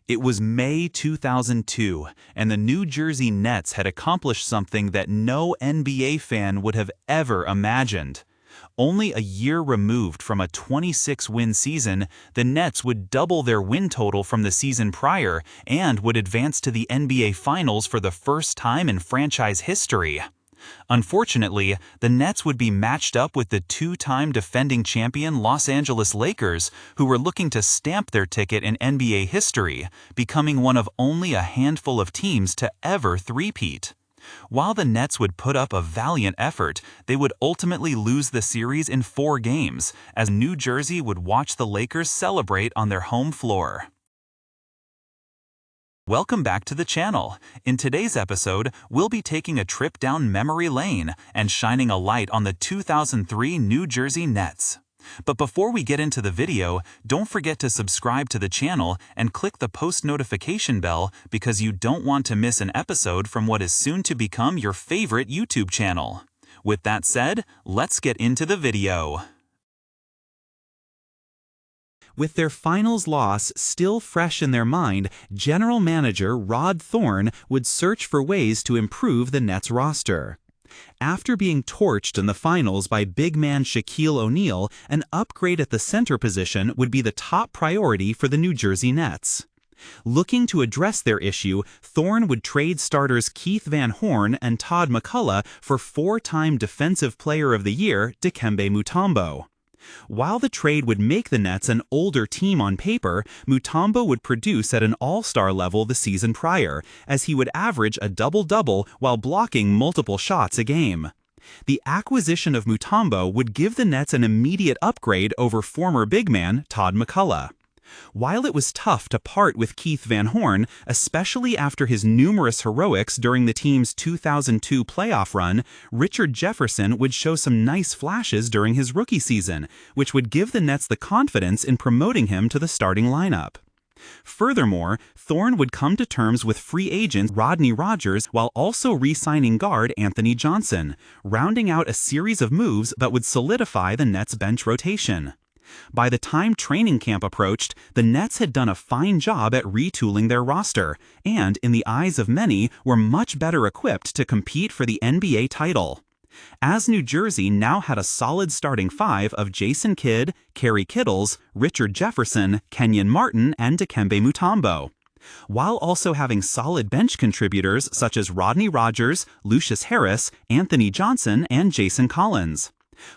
It was May 2002, and the New Jersey Nets had accomplished something that no NBA fan would have ever imagined. Only a year removed from a 26-win season, the Nets would double their win total from the season prior and would advance to the NBA Finals for the first time in franchise history. Unfortunately, the Nets would be matched up with the two-time defending champion Los Angeles Lakers, who were looking to stamp their ticket in NBA history, becoming one of only a handful of teams to ever three-peat. While the Nets would put up a valiant effort, they would ultimately lose the series in 4 games, as New Jersey would watch the Lakers celebrate on their home floor. Welcome back to the channel. In today's episode, we'll be taking a trip down memory lane and shining a light on the 2003 New Jersey Nets. But before we get into the video, don't forget to subscribe to the channel and click the post notification bell because you don't want to miss an episode from what is soon to become your favorite YouTube channel. With that said, let's get into the video. With their finals loss still fresh in their mind, general manager Rod Thorne would search for ways to improve the Nets roster. After being torched in the finals by big man Shaquille O'Neal, an upgrade at the center position would be the top priority for the New Jersey Nets. Looking to address their issue, Thorne would trade starters Keith Van Horn and Todd McCullough for 4-time Defensive Player of the Year Dikembe Mutombo. While the trade would make the Nets an older team on paper, Mutombo would produce at an all-star level the season prior, as he would average a double-double while blocking multiple shots a game. The acquisition of Mutombo would give the Nets an immediate upgrade over former big man Todd McCullough. While it was tough to part with Keith Van Horn, especially after his numerous heroics during the team's 2002 playoff run, Richard Jefferson would show some nice flashes during his rookie season, which would give the Nets the confidence in promoting him to the starting lineup. Furthermore, Thorne would come to terms with free agent Rodney Rogers while also re-signing guard Anthony Johnson, rounding out a series of moves that would solidify the Nets' bench rotation. By the time training camp approached, the Nets had done a fine job at retooling their roster, and, in the eyes of many, were much better equipped to compete for the NBA title. As New Jersey now had a solid starting 5 of Jason Kidd, Kerry Kittles, Richard Jefferson, Kenyon Martin, and Dikembe Mutombo, while also having solid bench contributors such as Rodney Rogers, Lucius Harris, Anthony Johnson, and Jason Collins.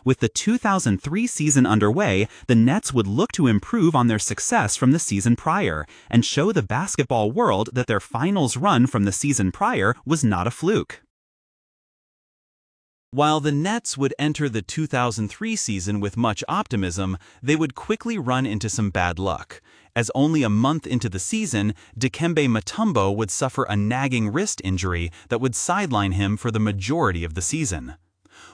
With the 2003 season underway, the Nets would look to improve on their success from the season prior and show the basketball world that their finals run from the season prior was not a fluke. While the Nets would enter the 2003 season with much optimism, they would quickly run into some bad luck, as only a month into the season, Dikembe Mutombo would suffer a nagging wrist injury that would sideline him for the majority of the season.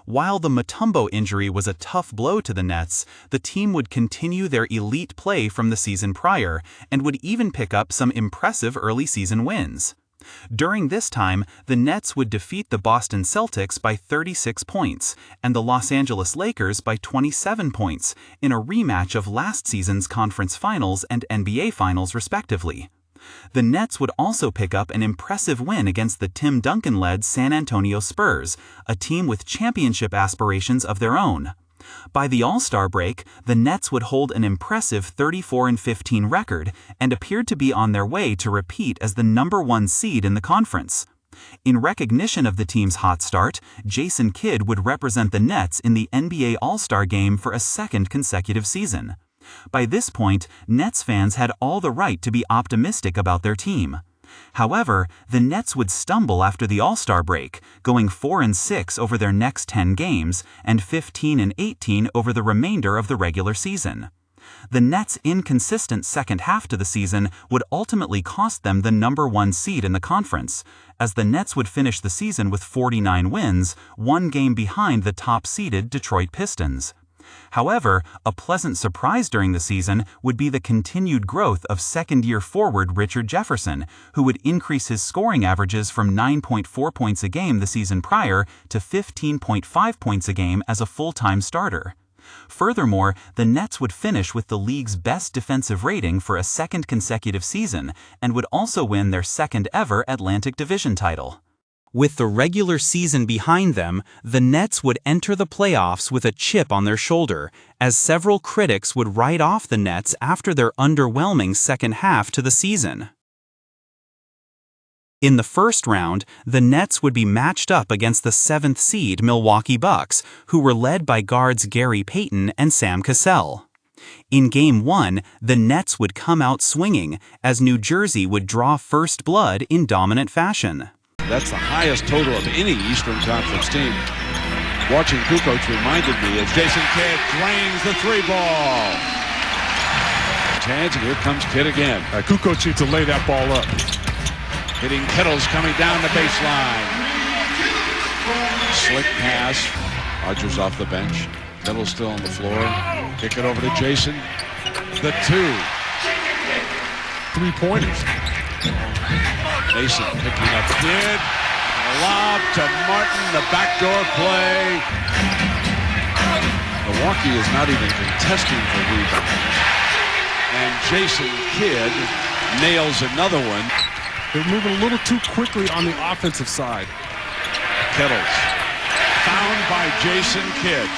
While the Mutombo injury was a tough blow to the Nets, the team would continue their elite play from the season prior and would even pick up some impressive early season wins. During this time, the Nets would defeat the Boston Celtics by 36 points and the Los Angeles Lakers by 27 points in a rematch of last season's conference finals and NBA finals respectively. The Nets would also pick up an impressive win against the Tim Duncan-led San Antonio Spurs, a team with championship aspirations of their own. By the All-Star break, the Nets would hold an impressive 34-15 record and appeared to be on their way to repeat as the #1 seed in the conference. In recognition of the team's hot start, Jason Kidd would represent the Nets in the NBA All-Star game for a second consecutive season. By this point, Nets fans had all the right to be optimistic about their team. However, the Nets would stumble after the All-Star break, going 4-6 over their next 10 games and 15-18 over the remainder of the regular season. The Nets' inconsistent second half to the season would ultimately cost them the #1 seed in the conference, as the Nets would finish the season with 49 wins, 1 game behind the top-seeded Detroit Pistons. However, a pleasant surprise during the season would be the continued growth of second-year forward Richard Jefferson, who would increase his scoring averages from 9.4 points a game the season prior to 15.5 points a game as a full-time starter. Furthermore, the Nets would finish with the league's best defensive rating for a second consecutive season and would also win their second-ever Atlantic Division title. With the regular season behind them, the Nets would enter the playoffs with a chip on their shoulder, as several critics would write off the Nets after their underwhelming second half to the season. In the first round, the Nets would be matched up against the 7th seed Milwaukee Bucks, who were led by guards Gary Payton and Sam Cassell. In Game 1, the Nets would come out swinging, as New Jersey would draw first blood in dominant fashion. That's the highest total of any Eastern Conference team. Watching Kukoc reminded me as Jason Kidd drains the 3-ball. Hands, and here comes Kidd again. Kukoc needs to lay that ball up. Hitting Kittles coming down the baseline. Slick pass. Rodgers off the bench. Kittles still on the floor. Kick it over to Jason. The 2. 3-pointers. Mason picking up Kidd. Lob to Martin. The backdoor play. Milwaukee is not even contesting for rebounds. And Jason Kidd nails another one. They're moving a little too quickly on the offensive side. Kittles. Found by Jason Kidd.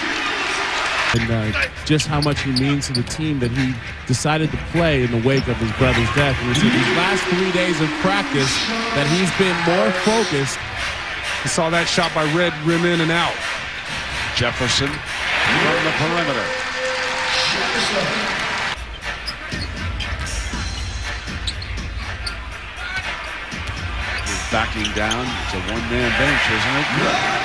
And just how much he means to the team that he decided to play in the wake of his brother's death. And it's in these last 3 days of practice that he's been more focused. You saw that shot by Red rim in and out. Jefferson from the perimeter. He's backing down. It's a one-man bench, isn't it?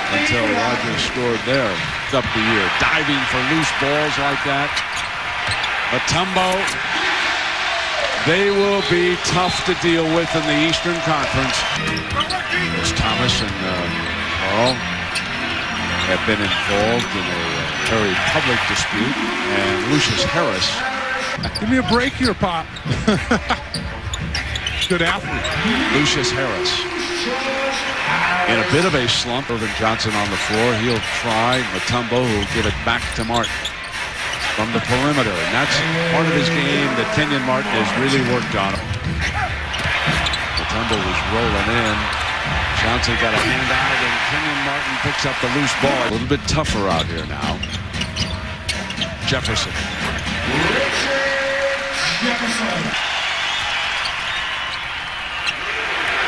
Until Rodgers scored there. Up the year, diving for loose balls like that. Mutombo. They will be tough to deal with in the Eastern Conference. As Thomas and Carl have been involved in a very public dispute, and Lucius Harris. Give me a break here, Pop. Good athlete. Lucius Harris. In a bit of a slump, Irvin Johnson on the floor. He'll try. Mutombo will give it back to Martin from the perimeter. And that's part of his game that Kenyon Martin has really worked on. Mutombo was rolling in. Johnson got a hand out, and Kenyon Martin picks up the loose ball. A little bit tougher out here now. Jefferson.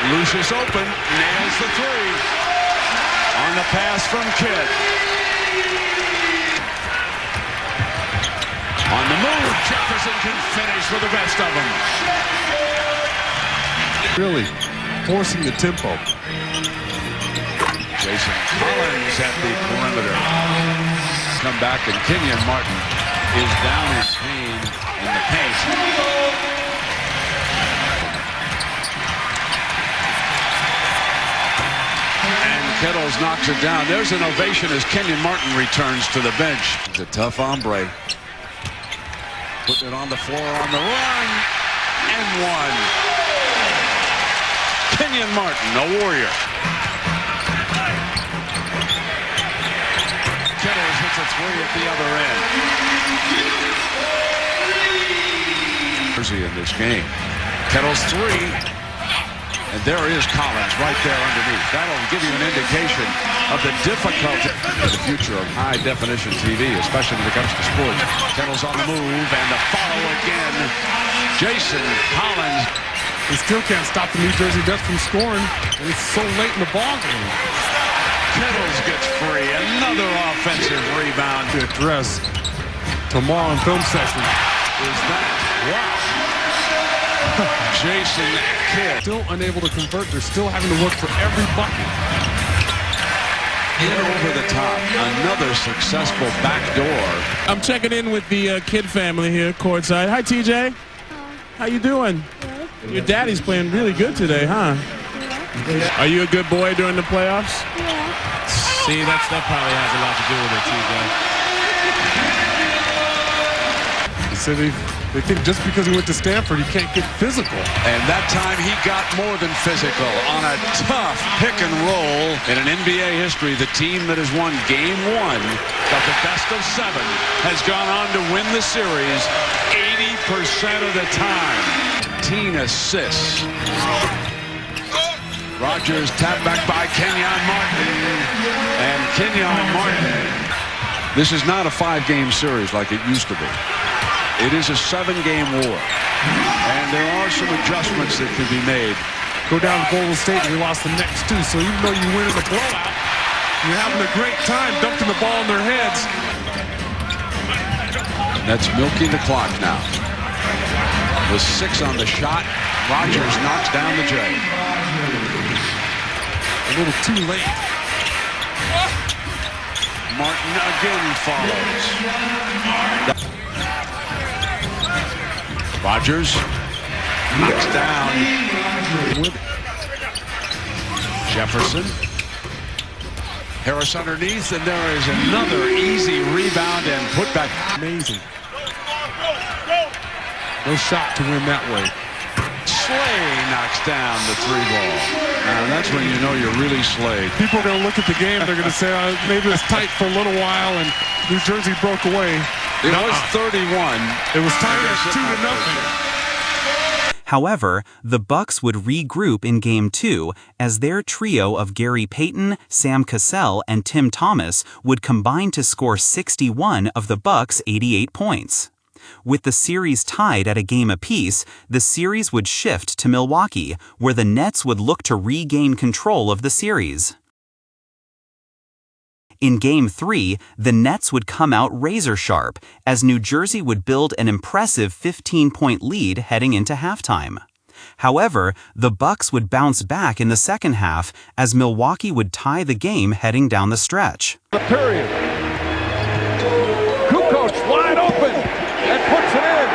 Lucius open, nails the 3. On the pass from Kidd. On the move, Jefferson can finish with the rest of them. Really forcing the tempo. Jason Collins at the perimeter. Come back, and Kenyon Martin is down in pain in the paint. Kittles knocks it down. There's an ovation as Kenyon Martin returns to the bench. He's a tough hombre. Putting it on the floor on the run. And one. Kenyon Martin, a warrior. Kittles hits a 3 at the other end. Jersey in this game. Kittles 3. And there is Collins right there underneath. That'll give you an indication of the difficulty of the future of high-definition TV, especially when it comes to sports. Kittles on the move, and the follow again. Jason Collins. They still can't stop the New Jersey Nets from scoring, and it's so late in the ballgame. Kittles gets free. Another offensive rebound. To address tomorrow in film session. Is that? Wow. Jason Kidd. Still unable to convert. They're still having to work for every bucket. In over the top. Another successful backdoor. I'm checking in with the Kidd family here courtside. Hi, TJ. How you doing? Good. Your daddy's playing really good today, huh? Yeah. Are you a good boy during the playoffs? Yeah. See, that probably has a lot to do with it, TJ. Is said they think just because he went to Stanford, he can't get physical. And that time he got more than physical on a tough pick and roll. In an NBA history, the team that has won game 1 of the best of 7 has gone on to win the series 80% of the time. 18 assists. Rogers tapped back by Kenyon Martin. And Kenyon Martin. This is not a 5-game series like it used to be. It is a 7-game war. And there are some adjustments that can be made. Go down to Golden State and you lost the next 2. So even though you win in the blowout, you're having a great time dumping the ball in their heads. That's milking the clock now. With 6 on the shot, Rogers knocks down the J. A little too late. Martin again follows. Rogers knocks down Jefferson. Harris underneath, and there is another easy rebound and putback. Amazing. No shot to win that way. Slay knocks down the 3-ball. Now that's when you know you're really slayed. People are going to look at the game. They're going to say, maybe it's tight for a little while, and New Jersey broke away. It was 31. It was tied at 2-0. However, the Bucks would regroup in Game 2 as their trio of Gary Payton, Sam Cassell, and Tim Thomas would combine to score 61 of the Bucks' 88 points. With the series tied at a game apiece, the series would shift to Milwaukee, where the Nets would look to regain control of the series. In Game 3, the Nets would come out razor-sharp, as New Jersey would build an impressive 15-point lead heading into halftime. However, the Bucks would bounce back in the second half, as Milwaukee would tie the game heading down the stretch. The period. Kukoc wide open and puts it in.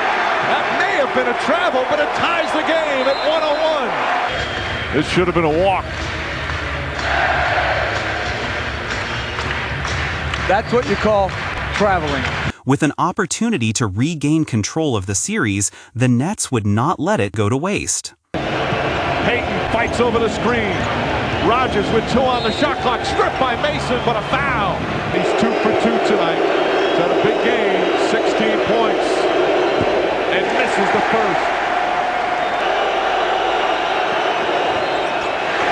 That may have been a travel, but it ties the game at 101. This should have been a walk. That's what you call traveling. With an opportunity to regain control of the series, the Nets would not let it go to waste. Payton fights over the screen. Rogers with 2 on the shot clock. Stripped by Mason, but a foul. He's 2 for 2 tonight. He's had a big game, 16 points. And misses the first.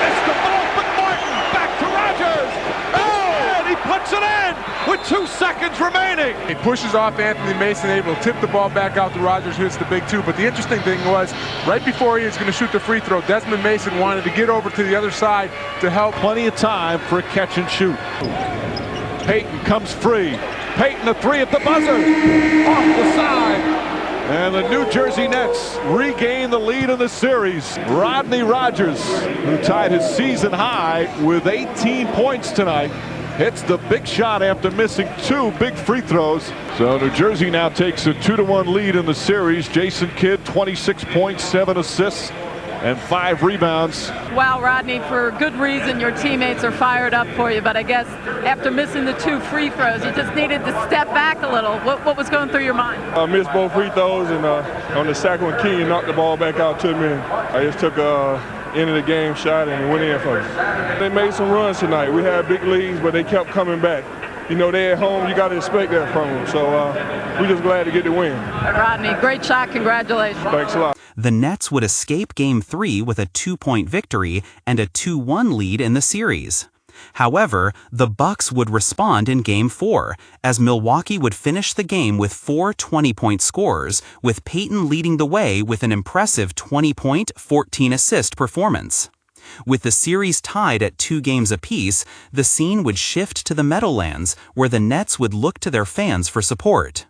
Missed the ball, but Martin back to Rogers. Oh, and he puts it in with 2 seconds remaining. He pushes off Anthony Mason, able to tip the ball back out to Rogers, hits the big 2. But the interesting thing was, right before he was going to shoot the free throw, Desmond Mason wanted to get over to the other side to help. Plenty of time for a catch and shoot. Payton comes free. Payton, a 3 at the buzzer. Off the side. And the New Jersey Nets regain the lead in the series. Rodney Rogers, who tied his season high with 18 points tonight, hits the big shot after missing 2 big free throws. So New Jersey now takes a 2-1 lead in the series. Jason Kidd, 26 points, 7 assists, and 5 rebounds. Wow, Rodney, for good reason your teammates are fired up for you, but I guess after missing the 2 free throws, you just needed to step back a little. What was going through your mind? I missed both free throws, and on the second one, King knocked the ball back out to me. I just took end of the game shot and went in for us. They made some runs tonight. We had big leads, but they kept coming back. You know, they're at home. You got to expect that from them. So we're just glad to get the win. Rodney, great shot. Congratulations. Thanks a lot. The Nets would escape Game 3 with a 2-point victory and a 2-1 lead in the series. However, the Bucks would respond in Game 4, as Milwaukee would finish the game with 4 20-point scores, with Payton leading the way with an impressive 20-point, 14-assist performance. With the series tied at 2 games apiece, the scene would shift to the Meadowlands, where the Nets would look to their fans for support.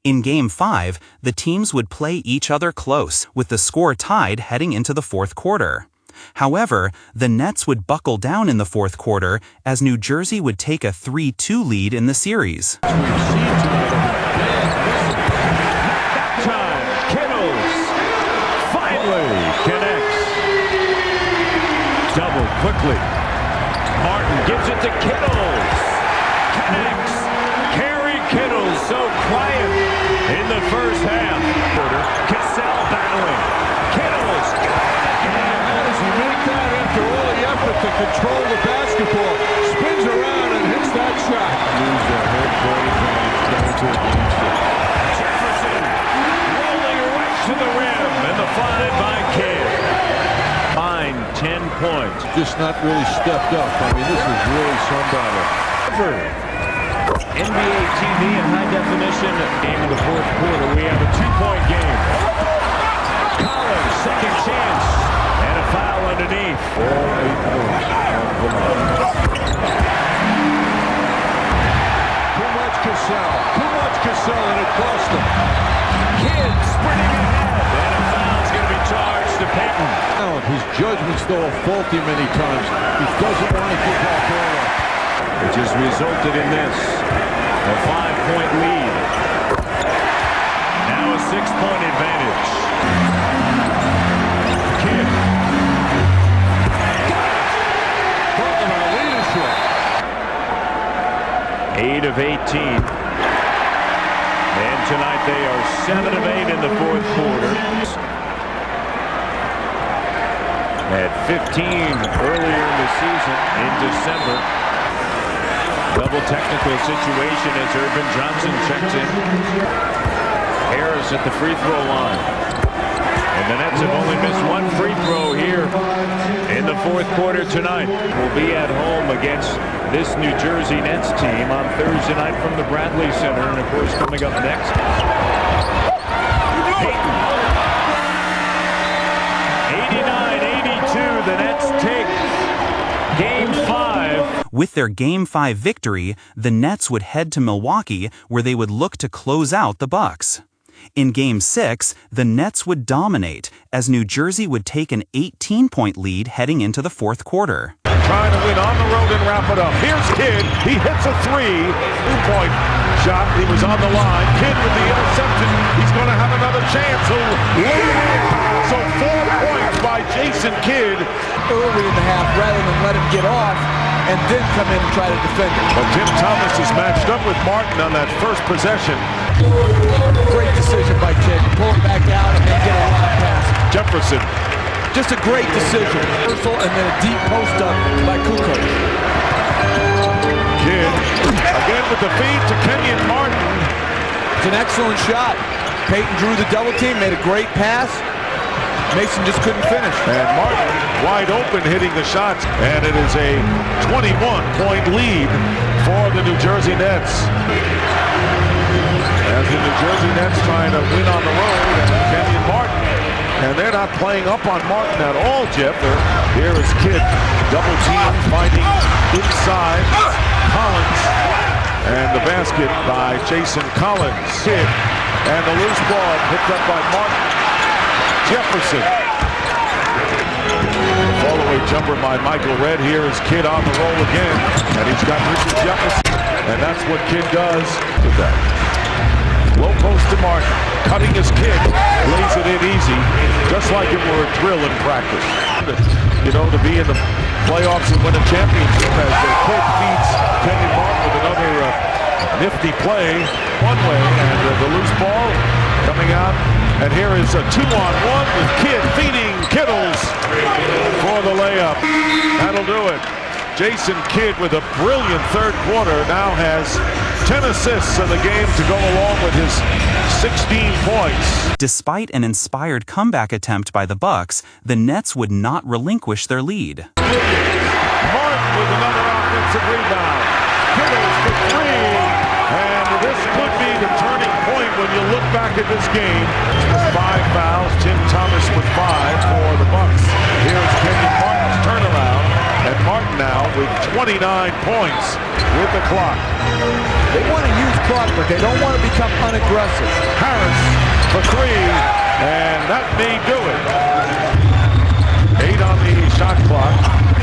In Game 5, the teams would play each other close, with the score tied heading into the 4th quarter. However, the Nets would buckle down in the 4th quarter as New Jersey would take a 3-2 lead in the series. That time, Kittles finally connects. Double quickly. Martin gives it to Kittles. Connects. Kerry Kittles so quiet in the first half. Cassell battling. Kittles. How does he make that after all the effort to control the basketball? Spins around and hits that shot. Use their home court advantage going to a Jefferson rolling right to the rim and the find by Kidd. 10 points. Just not really stepped up. I mean, this is really somebody. NBA TV in high definition. Game in the fourth quarter. We have a 2-point game. Collins, second chance. And a foul underneath. All 8 points. Too much Cassell. Too much Cassell, and it cost him. Kidd sprinting ahead. And a foul's going to be charged to Payton. His judgment's still faulty many times. He doesn't want to give that ball up. Which has resulted in this. A 5-point lead. Now a 6-point advantage. Kidd. Talking about leadership. 8 of 18. And tonight they are 7 of 8 in the fourth quarter. At 15 earlier in the season in December. Double technical situation as Urban Johnson checks in. Harris at the free throw line. And the Nets have only missed 1 free throw here in the fourth quarter tonight. Will be at home against this New Jersey Nets team on Thursday night from the Bradley Center. And of course coming up next, Payton. 89-82, the Nets take Game 5. With their Game 5 victory, the Nets would head to Milwaukee, where they would look to close out the Bucks. In Game 6, the Nets would dominate, as New Jersey would take an 18-point lead heading into the fourth quarter. Trying to win on the road and wrap it up. Here's Kidd. He hits a 3-point shot. He was on the line. Kidd with the interception. He's going to have another chance. So 4 points by Jason Kidd. Early in the half rather than let him get off and then come in and try to defend it. But Tim Thomas is matched up with Martin on that first possession. Great decision by Kidd to pull it back out and then get a long pass. Jefferson. Just a great decision. And then a deep post up by Kukoc. Kidd again with the feed to Kenyon Martin. It's an excellent shot. Payton drew the double team, made a great pass. Mason just couldn't finish. And Martin wide open hitting the shots. And it is a 21-point lead for the New Jersey Nets. As the New Jersey Nets trying to win on the road, and Kenyon Martin. And they're not playing up on Martin at all, Jeff. Here is Kidd. Double team finding inside Collins. And the basket by Jason Collins. Kidd. And the loose ball picked up by Martin. Jefferson. Fall-away jumper by Michael Redd. Here is Kidd on the roll again. And he's got Richard Jefferson. And that's what Kidd does with that. Low post to Martin. Cutting his Kidd. Lays it in easy. Just like it were a drill in practice. You know, to be in the playoffs and win a championship as the Kidd feeds Kenyon Martin with another nifty play one way. And the loose ball coming out. And here is a 2-on-1 with Kidd feeding Kittles for the layup. That'll do it. Jason Kidd with a brilliant third quarter now has 10 assists in the game to go along with his 16 points. Despite an inspired comeback attempt by the Bucks, the Nets would not relinquish their lead. Martin with another offensive rebound. Kittles for 3. And this could be the turning point when you look back at this game. 5 fouls, Tim Thomas with 5 for the Bucks. Here's Kenyon Martin's turnaround. And Martin now with 29 points with the clock. They want to use clock, but they don't want to become unaggressive. Harris for 3, and that may do it. 8 on the shot clock.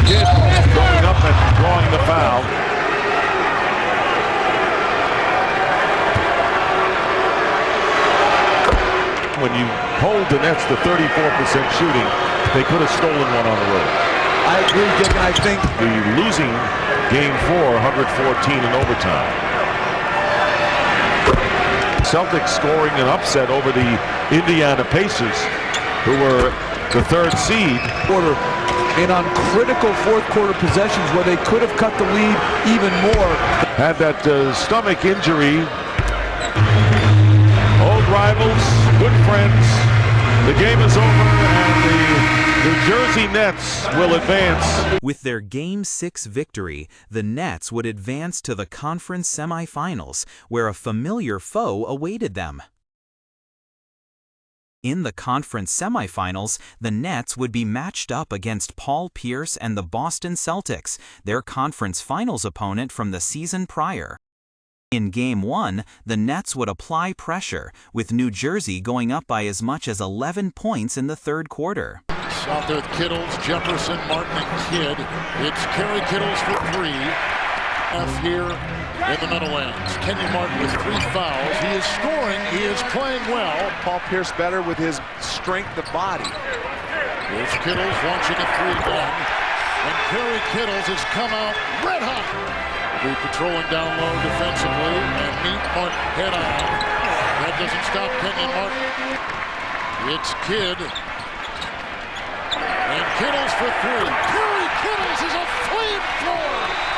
Kidd going up and drawing the foul. When you hold the Nets to 34% shooting, they could have stolen one on the road. I agree, Dick, and I think the losing Game 4, 114 in overtime. Celtics scoring an upset over the Indiana Pacers, who were the third seed. And on critical fourth quarter possessions where they could have cut the lead even more. Had that stomach injury. Old rivals, good friends. The game is over and the New Jersey Nets will advance. With their Game 6 victory, the Nets would advance to the conference semifinals, where a familiar foe awaited them. In the conference semifinals, the Nets would be matched up against Paul Pierce and the Boston Celtics, their conference finals opponent from the season prior. In Game 1, the Nets would apply pressure, with New Jersey going up by as much as 11 points in the third quarter. Out there, Kittles, Jefferson, Martin, and Kidd. It's Kerry Kittles for 3. Here in the Meadowlands. Kenyon Martin with 3 fouls. He is scoring. He is playing well. Paul Pierce better with his strength of body. Here's Kittles launching a 3 again. And Kerry Kittles has come out red hot. Will be patrolling down low defensively and meet Martin head on. That doesn't stop Kenyon Martin. It's Kidd. And Kittles for 3. Kerry Kittles is a flamethrower.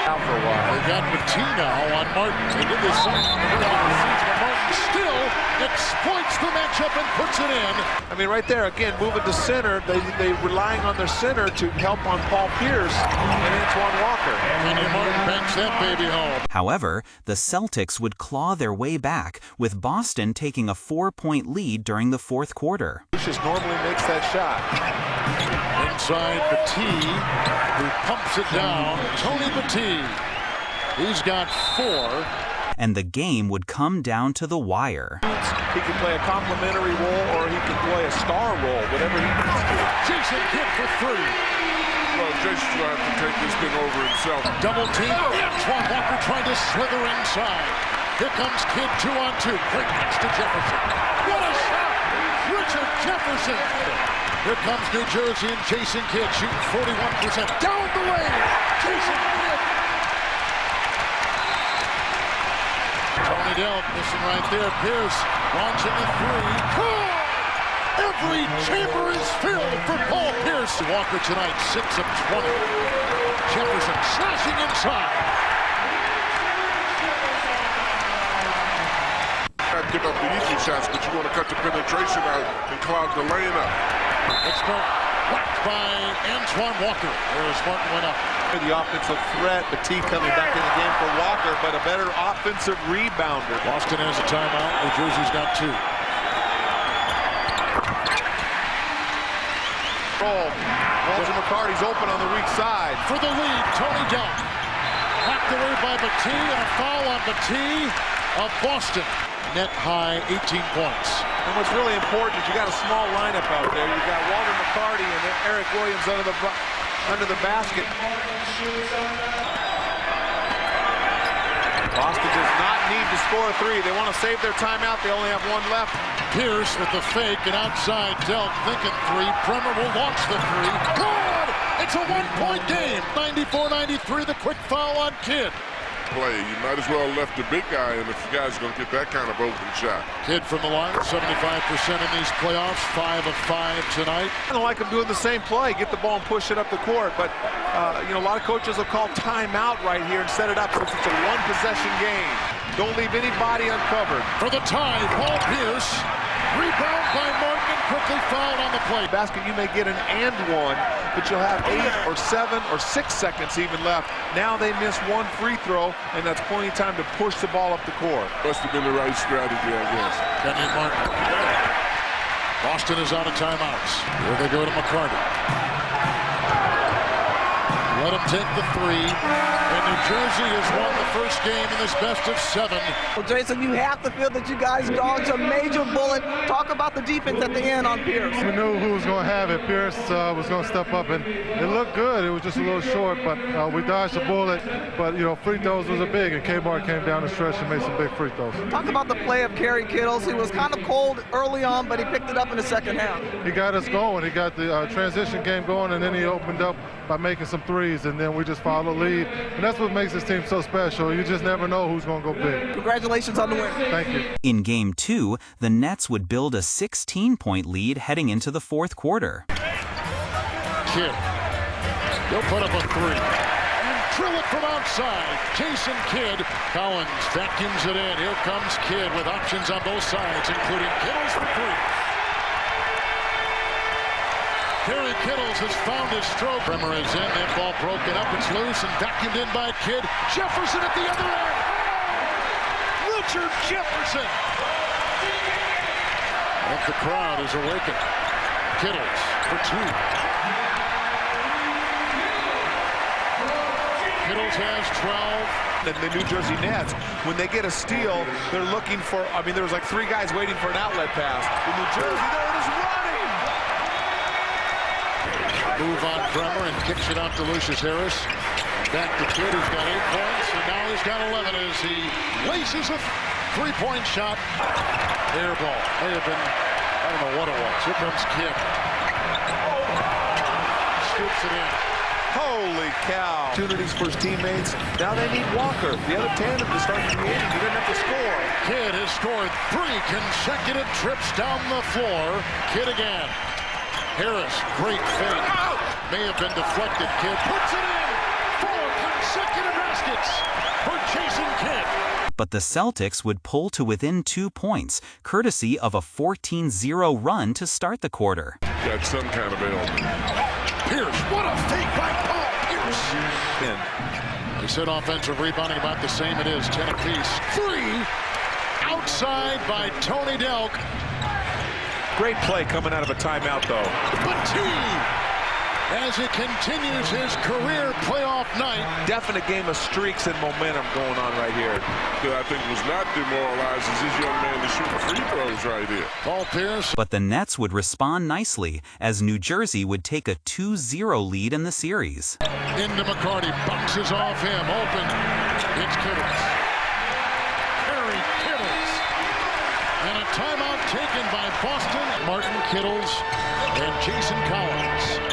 Out for a while. They got Patino on Martin. They did this something in the regular season, but Martin still exploits the matchup and puts it in. I mean, right there, again, moving to center, they relying on their center to help on Paul Pierce and Antoine Walker. Kenyon Martin banks that baby home. However, the Celtics would claw their way back, with Boston taking a 4-point lead during the fourth quarter. Lucius normally makes that shot. Inside Battie, who pumps it down. Tony Battie. He's got 4. And the game would come down to the wire. He can play a complimentary role or he can play a star role, whatever he needs to. Jason Kidd for 3. Well, Jason's going to have to take this thing over himself. Double team. Antoine Walker trying to slither inside. Here comes Kidd 2-on-2. Quick pass to Jefferson. What a shot! Richard Jefferson. Here comes New Jersey and Jason Kidd shooting 41%. Down the lane. Jason Kidd. Tony Delk missing right there. Pierce launching a 3. Oh! Every chamber is filled for Paul Pierce. Walker tonight, 6 of 20. Jefferson slashing inside. Not give up the easy shots, but you want to cut the penetration out and clog the lane up. Let's go. Blocked by Antoine Walker. Whereas Martin went up. The offensive threat, Battie coming back in the game for Walker, but a better offensive rebounder. Boston has a timeout. New Jersey's got 2. Walter McCarty's open on the weak side. For the lead, Tony Delk. Hacked away by Battie, and a foul on Battie of Boston. Net high 18 points. And what's really important is you got a small lineup out there. You got Walter McCarty and then Eric Williams under the basket. Boston does not need to score a 3. They want to save their timeout. They only have 1 left. Pierce with the fake and outside Delk thinking 3. Bremer will launch the 3. Good! It's a 1-point game. 94-93, the quick foul on Kidd. Play. You might as well have left the big guy in if you guys are going to get that kind of open shot. Kidd from the line, 75% in these playoffs, 5 of 5 tonight. I don't like him doing the same play, get the ball and push it up the court, but you know, a lot of coaches will call timeout right here and set it up since it's a 1-possession game. Don't leave anybody uncovered. For the tie, Paul Pierce, rebound by Martin and quickly fouled on the play. Basket, you may get an and 1, but you'll have 8 or 7 or 6 seconds even left. Now they miss 1 free throw, and that's plenty of time to push the ball up the court. Must have been the right strategy, I guess. Kenyon Martin. Boston is out of timeouts. Here they go to McCarty. Let him take the 3. And New Jersey has won the first game in this best of 7. Well, Jason, you have to feel that you guys dodged a major bullet. Talk about the defense at the end on Pierce. We knew who was going to have it. Pierce was going to step up, and it looked good. It was just a little short, but we dodged the bullet. But, you know, free throws was a big, and K-Bar came down the stretch and made some big free throws. Talk about the play of Kerry Kittles. He was kind of cold early on, but he picked it up in the second half. He got us going. He got the transition game going, and then he opened up by making some threes. threes, and then we just follow the lead. And that's what makes this team so special. You just never know who's going to go big. Congratulations on the win. Thank you. In Game 2, the Nets would build a 16-point lead heading into the fourth quarter. Kidd. He'll put up a three. And drill it from outside. Jason Kidd. Collins vacuums it in. Here comes Kidd with options on both sides, including Kittles for three. Kerry Kittles has found his stroke. Bremer is in. That ball broken up. It's loose and vacuumed in by Kidd. Jefferson at the other end. Richard Jefferson. And the crowd is awakened. Kittles for two. Kittles has 12. And the New Jersey Nets, when they get a steal, they're looking for, I mean, there was like 3 guys waiting for an outlet pass. In New Jersey, there it is running. Move on Bremer and kicks it out to Lucius Harris. Back to Kidd, who's got 8 points, and now he's got 11 as he laces a three-point shot. Air ball. May have been, I don't know what it was. Here comes Kidd. Scoops it in. Holy cow. Opportunities for his teammates. Now they need Walker, the other tandem, to start creating. He didn't have to score. Kidd has scored 3 consecutive trips down the floor. Kidd again. Harris, great fake. May have been deflected. Kidd puts it in. 4 consecutive baskets for Jason Kidd. But the Celtics would pull to within 2 points, courtesy of a 14-0 run to start the quarter. Got some kind of ailment. Pierce, what a fake by Paul Pierce. They said offensive rebounding about the same. It is 10 apiece. 3 outside by Tony Delk. Great play coming out of a timeout, though. But as he continues his career playoff night. Definite game of streaks and momentum going on right here. That I think was not demoralized is this young man to shoot free throws right here. Paul Pierce. But the Nets would respond nicely as New Jersey would take a 2-0 lead in the series. Into McCarty, bounces off him, open. It's Kittles. Kerry Kittles. And a timeout taken by Boston. Martin Kittles and Jason Collins.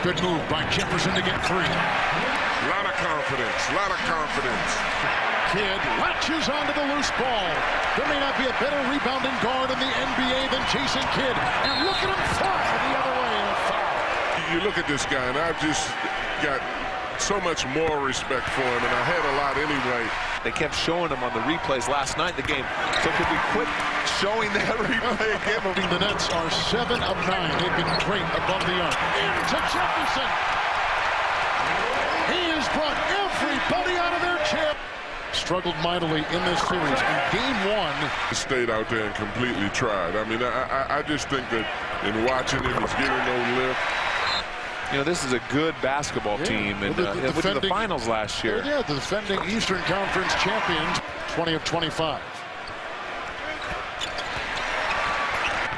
Good move by Jefferson to get free. A lot of confidence, a lot of confidence. Kidd latches onto the loose ball. There may not be a better rebounding guard in the NBA than Jason Kidd. And look at him fly the other way in a foul. You look at this guy, and I've just got so much more respect for him, and I had a lot anyway. They kept showing him on the replays last night in the game. So could we quit showing that replay again? The Nets are 7 of 9. They've been great above the arc. Into Jefferson. He has brought everybody out of their chair. Struggled mightily in this series. In game 1. Stayed out there and completely tried. I mean, I just think that in watching him, he's getting no lift. You know, this is a good basketball team, and went to the finals last year. Yeah, the defending Eastern Conference champions, 20 of 25.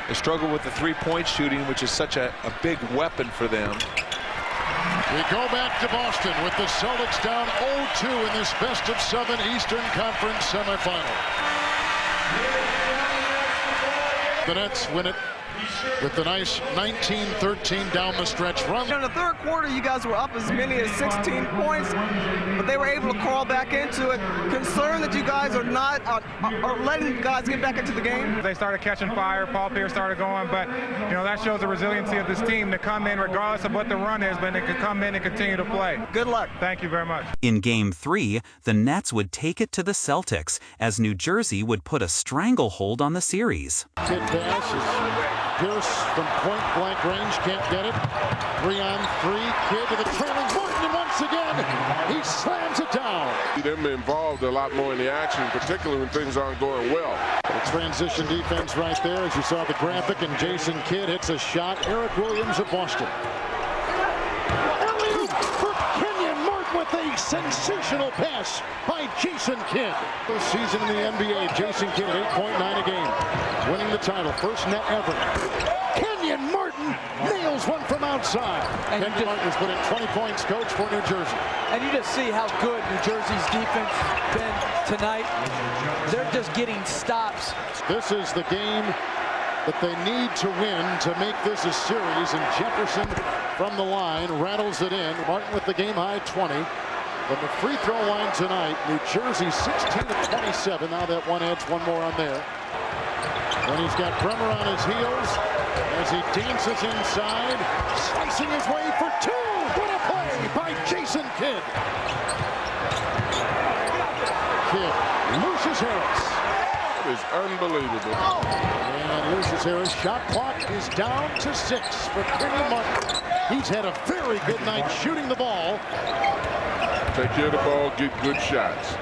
They struggle with the three-point shooting, which is such a big weapon for them. We go back to Boston with the Celtics down 0-2 in this best-of-7 Eastern Conference semifinal. The Nets win it with the nice 19-13 down the stretch run. In the third quarter, you guys were up as many as 16 points, but they were able to crawl back into it. Concerned that you guys are not are letting guys get back into the game? They started catching fire. Paul Pierce started going, but you know that shows the resiliency of this team to come in regardless of what the run is, but they can come in and continue to play. Good luck. Thank you very much. In Game 3, the Nets would take it to the Celtics as New Jersey would put a stranglehold on the series. Kidd pass. Pierce from point-blank range can't get it. 3-on-3. Kidd to the trailing Martin, and once again, he slams it down. Them involved a lot more in the action, particularly when things aren't going well. The transition defense right there, as you saw the graphic, and Jason Kidd hits a shot. Eric Williams of Boston. For Kenyon Martin with a sensational pass by Jason Kidd. This season in the NBA, Jason Kidd at 8.9 a game. Winning the title, first net ever. Kenyon Martin nails one from outside. And Kenyon Martin has put in 20 points, coach, for New Jersey. And you just see how good New Jersey's defense been tonight. They're just getting stops. This is the game But they need to win to make this a series, and Jefferson from the line rattles it in. Martin with the game-high 20. From the free throw line tonight, New Jersey 16 of 27. Now that one adds one more on there. And he's got Bremer on his heels as he dances inside, slicing his way for two. What a play by Jason Kidd. Kidd, Lucius Harris. That is unbelievable. And Lucius Harris, shot clock is down to 6 for Kenyon Martin. He's had a very good night shooting the ball. Take care of the ball, get good shots.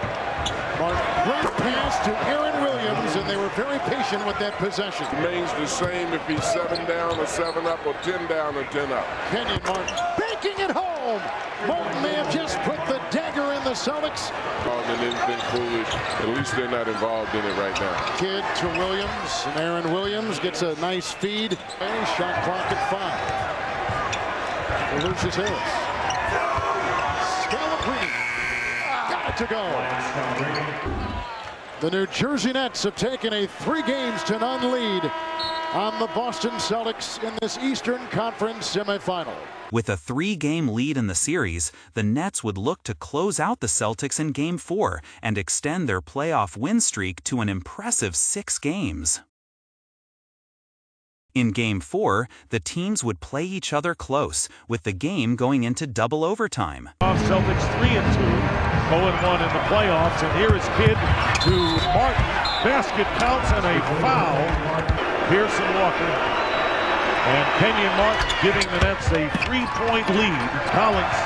Martin, great pass to Aaron Williams, and they were very patient with that possession. Remains the same if he's 7 down or 7 up or 10 down or 10 up. Kenyon Martin banking it home. Martin may have just put the dagger in the Celtics. And anything foolish, at least they're not involved in it right now. Kidd to Williams, and Aaron Williams gets a nice feed. And shot clock at 5. For Lucius Harris. Scalabrine. Got it to go. The New Jersey Nets have taken a 3-0 lead on the Boston Celtics in this Eastern Conference semifinal. With a 3-game lead in the series, the Nets would look to close out the Celtics in Game 4 and extend their playoff win streak to an impressive 6 games. In Game 4, the teams would play each other close, with the game going into double overtime. Celtics 3-2, 0-1 in the playoffs, and here is Kidd to Martin. Basket counts and a foul. Pearson Walker. And Kenyon Martin giving the Nets a 3-point lead. Collins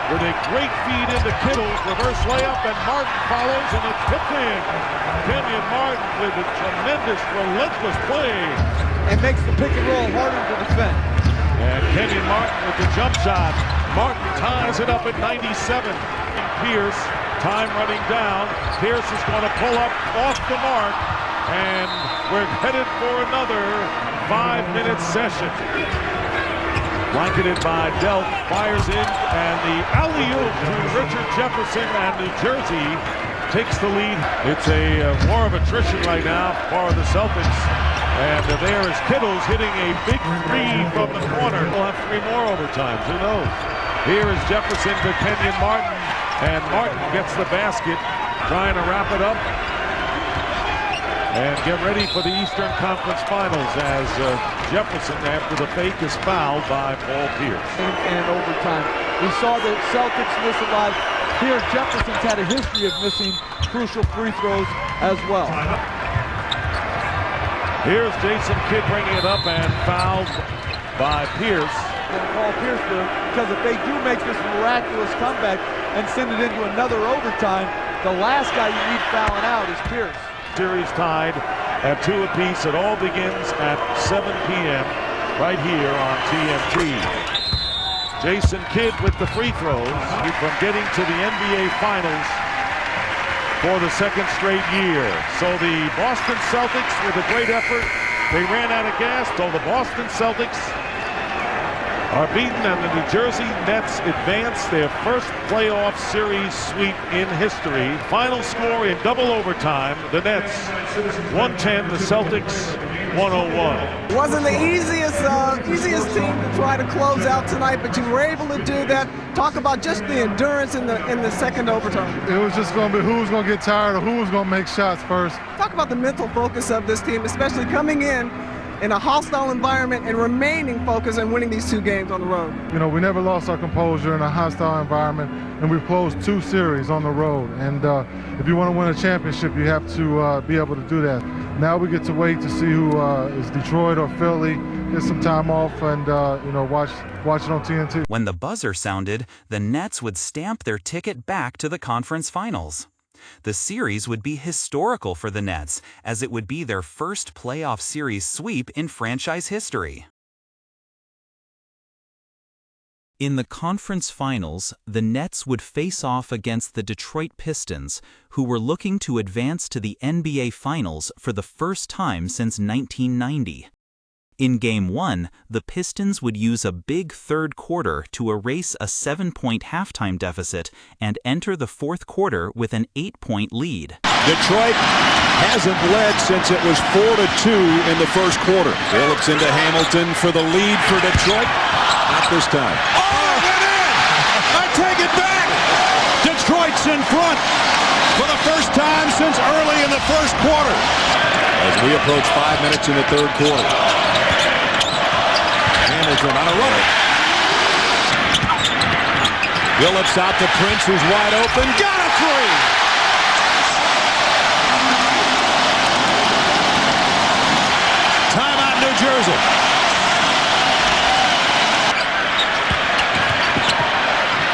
with a great feed into Kittle, reverse layup, and Martin follows, and it's tipped in. Kenyon Martin with a tremendous, relentless play. And makes the pick and roll harder to defend. And Kenyon Martin with the jump shot. Martin ties it up at 97. Pierce, time running down. Pierce is going to pull up off the mark, and we're headed for another 5-minute session. Blanketed by Delk, fires in, and the alley-oop to Richard Jefferson, and New Jersey takes the lead. It's a war of attrition right now for the Celtics. And there is Kittles hitting a big 3 from the corner. We'll have 3 more overtimes, who knows? Here is Jefferson to Kenyon Martin, and Martin gets the basket, trying to wrap it up. And get ready for the Eastern Conference Finals as Jefferson, after the fake, is fouled by Paul Pierce. And overtime. We saw the Celtics miss a lot. Here, Jefferson's had a history of missing crucial free throws as well. Here's Jason Kidd bringing it up and fouled by Pierce. And Paul Pierce there, because if they do make this miraculous comeback and send it into another overtime, the last guy you need fouling out is Pierce. Series tied at 2 apiece. It all begins at 7 p.m. right here on TNT. Jason Kidd with the free throws from getting to the NBA Finals for the 2nd straight year. So the Boston Celtics, with a great effort, they ran out of gas. So the Boston Celtics are beaten, and the New Jersey Nets advance their first playoff series sweep in history. Final score in double overtime, the Nets 110, the Celtics 101. Wasn't the easiest team to try to close out tonight, but you were able to do that. Talk about just the endurance in the second overtime. It was just going to be who was going to get tired or who was going to make shots first. Talk about the mental focus of this team, especially coming in a hostile environment and remaining focused and winning these 2 games on the road. You know, we never lost our composure in a hostile environment, and we've closed 2 series on the road. And if you want to win a championship, you have to be able to do that. Now we get to wait to see who is Detroit or Philly, get some time off, and watch it on TNT. When the buzzer sounded, the Nets would stamp their ticket back to the conference finals. The series would be historical for the Nets, as it would be their first playoff series sweep in franchise history. In the conference finals, the Nets would face off against the Detroit Pistons, who were looking to advance to the NBA Finals for the first time since 1990. In Game 1, the Pistons would use a big third quarter to erase a 7-point halftime deficit and enter the fourth quarter with an 8-point lead. Detroit hasn't led since it was 4-2 in the first quarter. Phillips into Hamilton for the lead for Detroit. Not this time. Oh, it went in! I take it back! Detroit's in front for the first time since early in the first quarter. As we approach 5 minutes in the third quarter. Hamilton on a roll. Phillips out to Prince, who's wide open. Got a three! Timeout, New Jersey.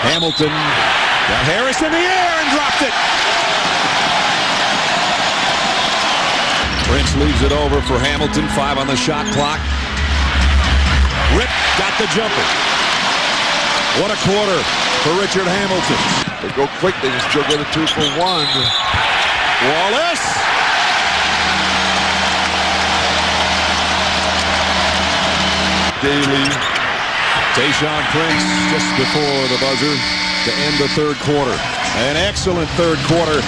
Hamilton got Harris in the air and dropped it. Prince leaves it over for Hamilton. 5 on the shot clock. Rip got the jumper. What a quarter for Richard Hamilton. They go quick, they can still get a 2 for 1. Wallace. Daly. Tayshaun Prince just before the buzzer to end the third quarter. An excellent third quarter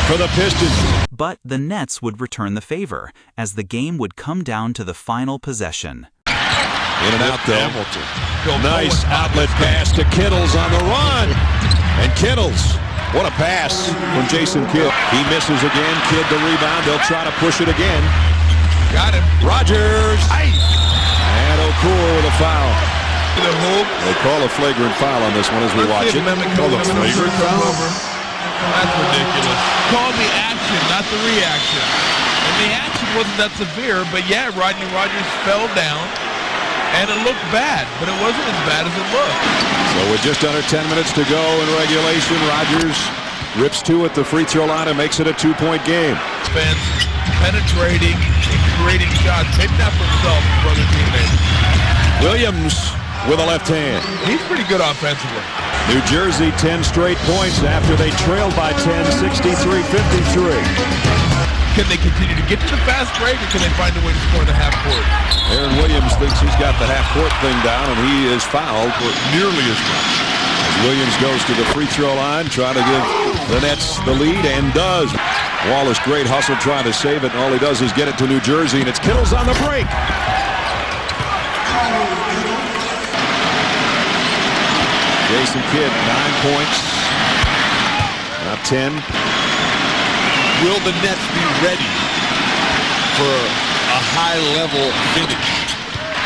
for the Pistons. But the Nets would return the favor, as the game would come down to the final possession. In and out, though. Hamilton. Nice outlet pass to Kittles on the run. And Kittles, what a pass from Jason Kidd. He misses again. Kidd the rebound. They'll try to push it again. Got him. Rogers. Ice. And O'Cool with a foul. The hoop. They call a flagrant foul on this one as we watch it. Call a flagrant foul? That's ridiculous. Call the action, not the reaction. And the action wasn't that severe, but yeah, Rodney Rogers fell down, and it looked bad, but it wasn't as bad as it looked. So with just under 10 minutes to go in regulation, Rogers rips 2 at the free throw line and makes it a 2-point game. Fans penetrating and creating shots, maybe not for himself, but for other teammates. Williams with a left hand. He's pretty good offensively. New Jersey 10 straight points after they trailed by 10, 63-53. Can they continue to get to the fast break, or can they find a way to score the half court? Aaron Williams thinks he's got the half court thing down, and he is fouled for nearly as much. As Williams goes to the free throw line, trying to give the Nets the lead, and does. Wallace, great hustle trying to save it, and all he does is get it to New Jersey, and it's Kittles on the break. Jason Kidd, 9 points. Now 10. Will the Nets be ready for a high-level finish?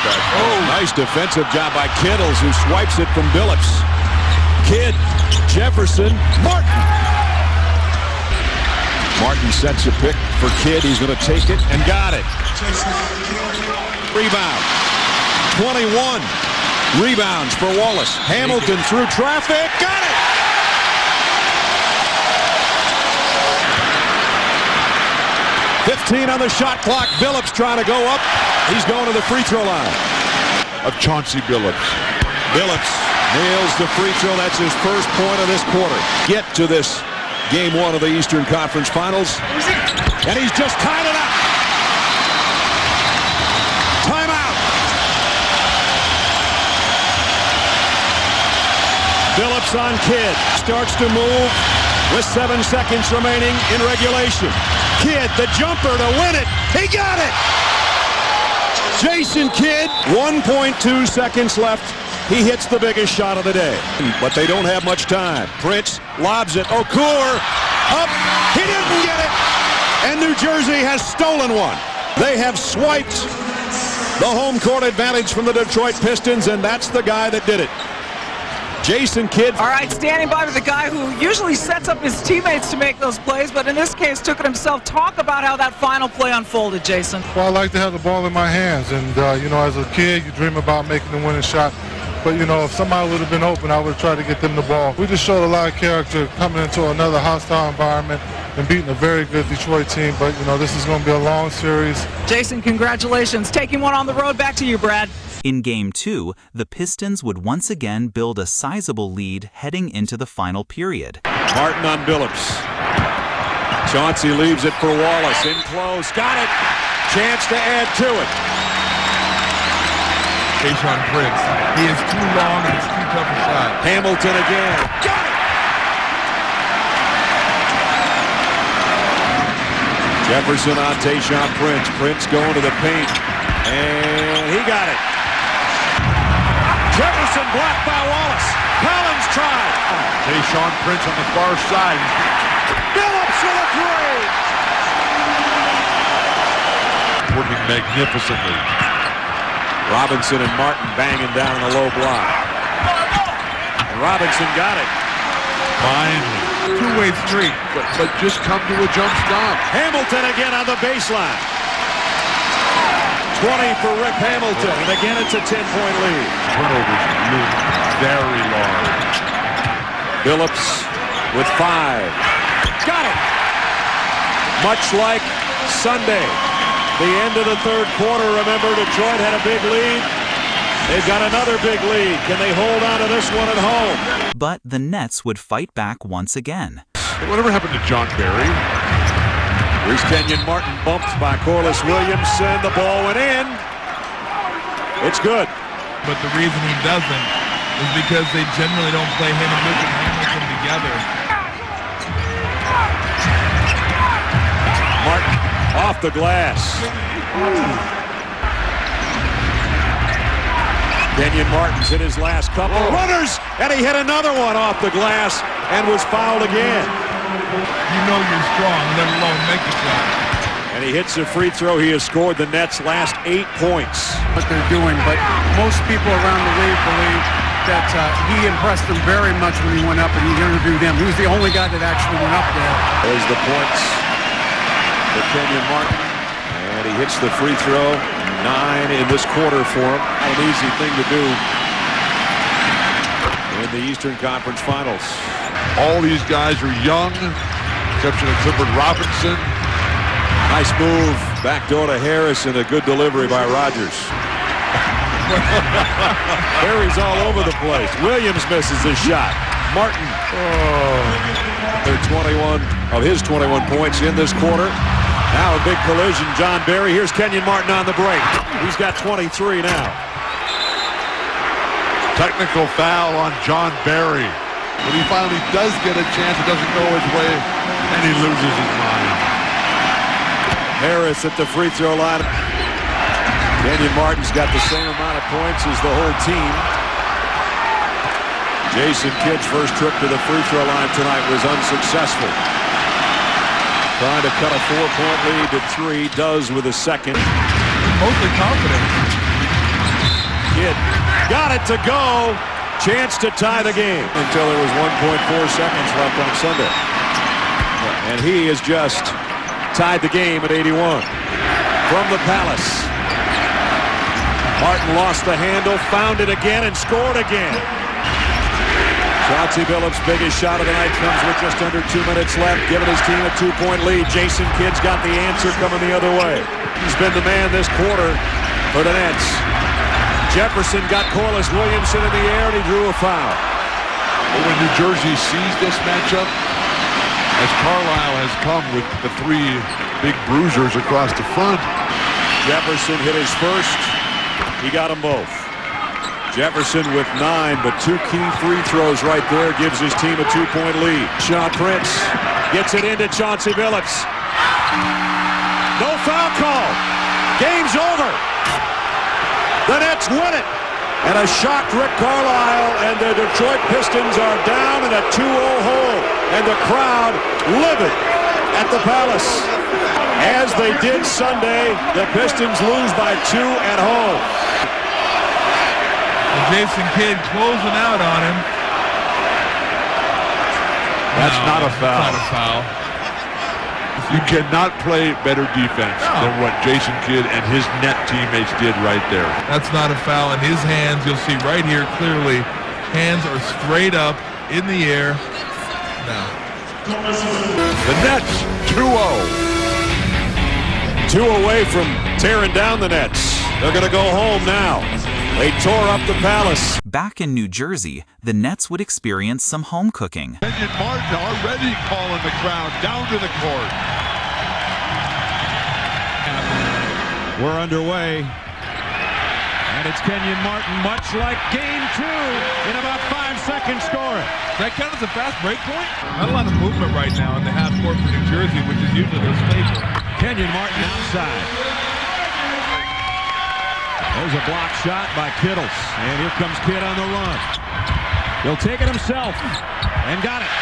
Oh, nice defensive job by Kittles, who swipes it from Billups. Kidd, Jefferson, Martin. Martin sets a pick for Kidd. He's going to take it and got it. Rebound. 21. Rebounds for Wallace. Hamilton through traffic. Got it! .15 on the shot clock. Billups trying to go up. He's going to the free throw line. Of Chauncey Billups. Billups nails the free throw. That's his first point of this quarter. Get to this game 1 of the Eastern Conference Finals. And he's just tied it up. Timeout. Billups on Kidd. Starts to move with 7 seconds remaining in regulation. Kidd, the jumper to win it. He got it! Jason Kidd, 1.2 seconds left. He hits the biggest shot of the day. But they don't have much time. Prince lobs it. O'Cool up. He didn't get it. And New Jersey has stolen one. They have swiped the home court advantage from the Detroit Pistons, and that's the guy that did it. Jason Kidd. All right, standing by with the guy who usually sets up his teammates to make those plays, but in this case took it himself. Talk about how that final play unfolded, Jason. Well, I like to have the ball in my hands, and you know, as a kid, you dream about making the winning shot. But, you know, if somebody would have been open, I would have tried to get them the ball. We just showed a lot of character coming into another hostile environment and beating a very good Detroit team. But, you know, this is going to be a long series. Jason, congratulations. Taking one on the road. Back to you, Brad. In Game 2, the Pistons would once again build a sizable lead heading into the final period. Martin on Billups. Chauncey leaves it for Wallace. In close. Got it. Chance to add to it. Tayshaun Prince. He is too long and it's too tough a shot. Hamilton again. Got it! Jefferson on Tayshaun Prince. Prince going to the paint. And he got it. Jefferson blocked by Wallace. Collins tried. Tayshaun Prince on the far side. Phillips with a three. Working magnificently. Robinson and Martin banging down the low block. And Robinson got it. Finally. Two-way streak. But just come to a jump stop. Hamilton again on the baseline. 20 for Rip Hamilton. And again, it's a 10-point lead. Turnovers loom very large. Phillips with 5. Got it. Much like Sunday. The end of the third quarter, remember, Detroit had a big lead. They've got another big lead. Can they hold on to this one at home? But the Nets would fight back once again. Whatever happened to John Barry? Here's Kenyon Martin bumped by Corliss Williamson. The ball went in. It's good. But the reason he doesn't is because they generally don't play him and Luke and Hamilton together. Martin off the glass. Kenyon Martin's hit his last couple. Runners, and he hit another one off the glass and was fouled again. You know you're strong, let alone make a shot. And he hits a free throw. He has scored the Nets' last 8 points. What they're doing, but most people around the league believe that he impressed them very much when he went up and he interviewed them. He was the only guy that actually went up there. There's the points for Kenyon Martin. And he hits the free throw. 9 in this quarter for him. Not an easy thing to do in the Eastern Conference Finals. All these guys are young, exception of Clifford Robinson. Nice move. Backdoor to Harris and a good delivery by Rodgers. Harry's all over the place. Williams misses his shot. Martin. They're 21 of his 21 points in this quarter. Now a big collision. John Barry. Here's Kenyon Martin on the break. He's got 23 now. Technical foul on John Barry. When he finally does get a chance, it doesn't go his way, and he loses his mind. Harris at the free throw line. Kenyon Martin's got the same amount of points as the whole team. Jason Kidd's first trip to the free throw line tonight was unsuccessful. Trying to cut a 4-point lead to 3, does with a second. Mostly confident. Kidd got it to go. Chance to tie the game until there was 1.4 seconds left on Sunday. And he has just tied the game at 81. From the Palace. Martin lost the handle, found it again, and scored again. Chauncey Billups' biggest shot of the night comes with just under 2 minutes left, giving his team a 2-point lead. Jason Kidd's got the answer coming the other way. He's been the man this quarter for the Nets. Jefferson got Corliss Williamson in the air, and he drew a foul. But when New Jersey sees this matchup, as Carlisle has come with the 3 big bruisers across the front. Jefferson hit his first. He got them both. Jefferson with 9, but 2 key free throws right there gives his team a 2-point lead. Sean Prince gets it into Chauncey Billups. No foul call. Game's over. The Nets win it. And a shocked Rick Carlisle and the Detroit Pistons are down in a 2-0 hole. And the crowd livid at the Palace. As they did Sunday, the Pistons lose by 2 at home. Jason Kidd closing out on him. That's not a foul. Not a foul. You cannot play better defense than what Jason Kidd and his net teammates did right there. That's not a foul. In his hands, you'll see right here clearly, hands are straight up in the air. Now. The Nets, 2-0. 2 away from tearing down the Nets. They're going to go home now. They tore up the Palace. Back in New Jersey, the Nets would experience some home cooking. Kenyon Martin already calling the crowd down to the court. We're underway. And it's Kenyon Martin, much like game 2, in about 5 seconds scoring. That count as a fast break point? Not a lot of movement right now in the half court for New Jersey, which is usually their staple. Kenyon Martin outside. There's a block shot by Kittles. And here comes Kidd on the run. He'll take it himself. And got it.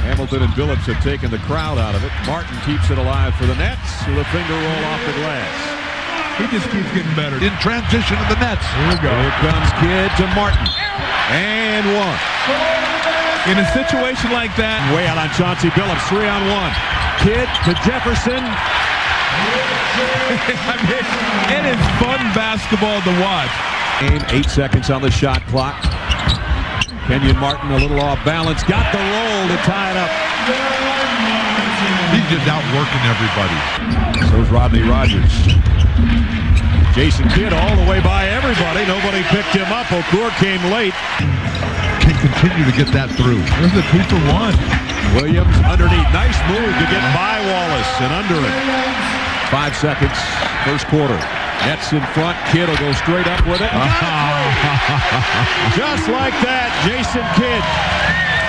Hamilton and Billups have taken the crowd out of it. Martin keeps it alive for the Nets with a finger roll off the glass. He just keeps getting better. In transition to the Nets. Here we go. Here comes Kidd to Martin. And one. In a situation like that. Way out on Chauncey Billups. 3-on-1. Kidd to Jefferson. I mean, it is fun basketball to watch. 8 seconds on the shot clock. Kenyon Martin a little off balance. Got the roll to tie it up. He's just outworking everybody. So's Rodney Rogers. Jason Kidd all the way by everybody. Nobody picked him up. Okur came late. Can continue to get that through. There's a 2-for-1. Williams underneath. Nice move to get by Wallace and under it. 5 seconds, first quarter. Nets in front. Kidd will go straight up with it. Just like that, Jason Kidd.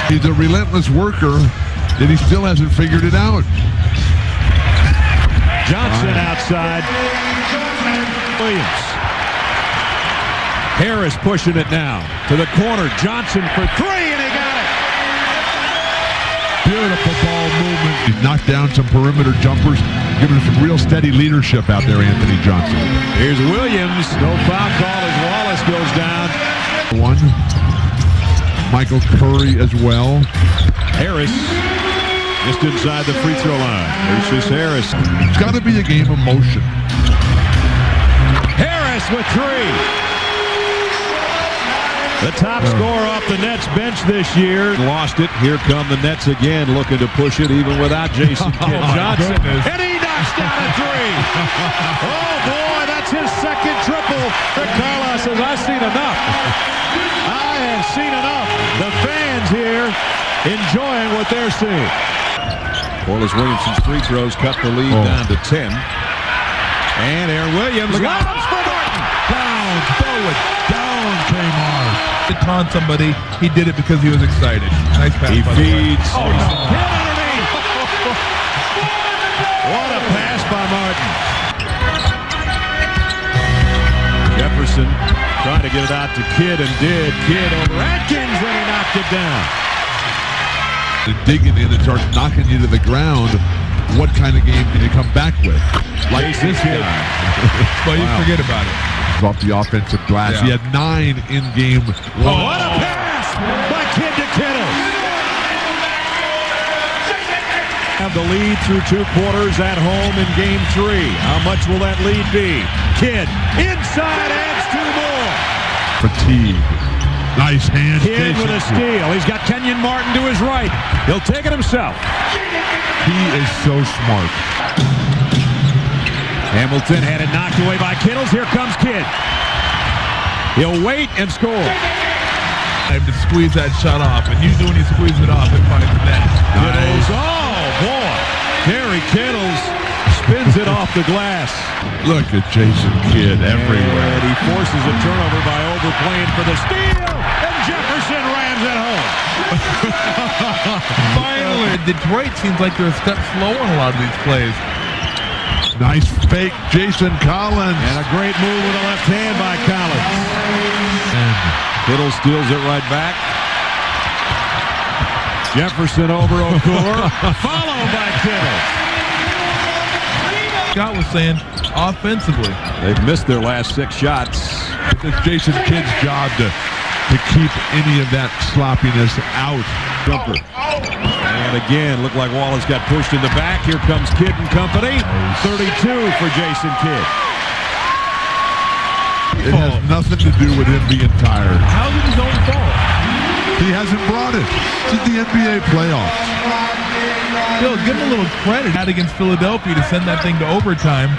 He's a relentless worker, and he still hasn't figured it out. Johnson outside. Williams. Harris pushing it now to the corner. Johnson for 3, and he got it. Beautiful ball movement. He's knocked down some perimeter jumpers, giving us some real steady leadership out there, Anthony Johnson. Here's Williams. No foul call as Wallace goes down. One. Michael Curry as well. Harris just inside the free throw line. There's Harris. It's got to be a game of motion. Harris with 3. The top scorer off the Nets bench this year. Lost it. Here come the Nets again, looking to push it even without Jason Kidd. Johnson. And he knocks down a 3. Oh, boy, that's his second triple. Rick Carlisle says, I've seen enough. I have seen enough. The fans here enjoying what they're seeing. Corliss Williamson's free throws cut the lead down to 10. And Aaron Williams lobs for Martin. Down, forward, down came hard. To taunt somebody, he did it because he was excited. Nice pass. He feeds. Kidd underneath. What a pass by Martin. Jefferson trying to get it out to Kidd and did. Kidd over Atkins and he knocked it down. Digging in and starts knocking you to the ground. What kind of game can you come back with? Like this guy. But you forget about it. Off the offensive glass. Yeah. He had 9 in game 1. Oh, what a pass by Kidd to Kittles. Have the lead through 2 quarters at home in game 3. How much will that lead be? Kidd inside adds 2 more. Fatigue. Nice hand. Kidd with a steal. He's got Kenyon Martin to his right. He'll take it himself. He is so smart. Hamilton had it knocked away by Kittles. Here comes Kidd. He'll wait and score. Time to squeeze that shot off, and usually when you squeeze it off, it finds the net. Kittles. Oh, boy. Gary Kittles spins it off the glass. Look at Jason Kidd everywhere. And he forces a turnover by overplaying for the steal, and Jefferson rams it home. Finally, Detroit seems like they're a step slow on a lot of these plays. Nice fake, Jason Collins. And a great move with the left hand by Collins. And Kittle steals it right back. Jefferson over Okur, followed by Kittle. Scott was saying, offensively, they've missed their last 6 shots. It's Jason Kidd's job to keep any of that sloppiness out. Jumper. And again, looked like Wallace got pushed in the back. Here comes Kidd and company. 32 for Jason Kidd. It has nothing to do with him being tired. How is it his own fault? He hasn't brought it. This is the NBA playoffs. Bill, give him a little credit out against Philadelphia to send that thing to overtime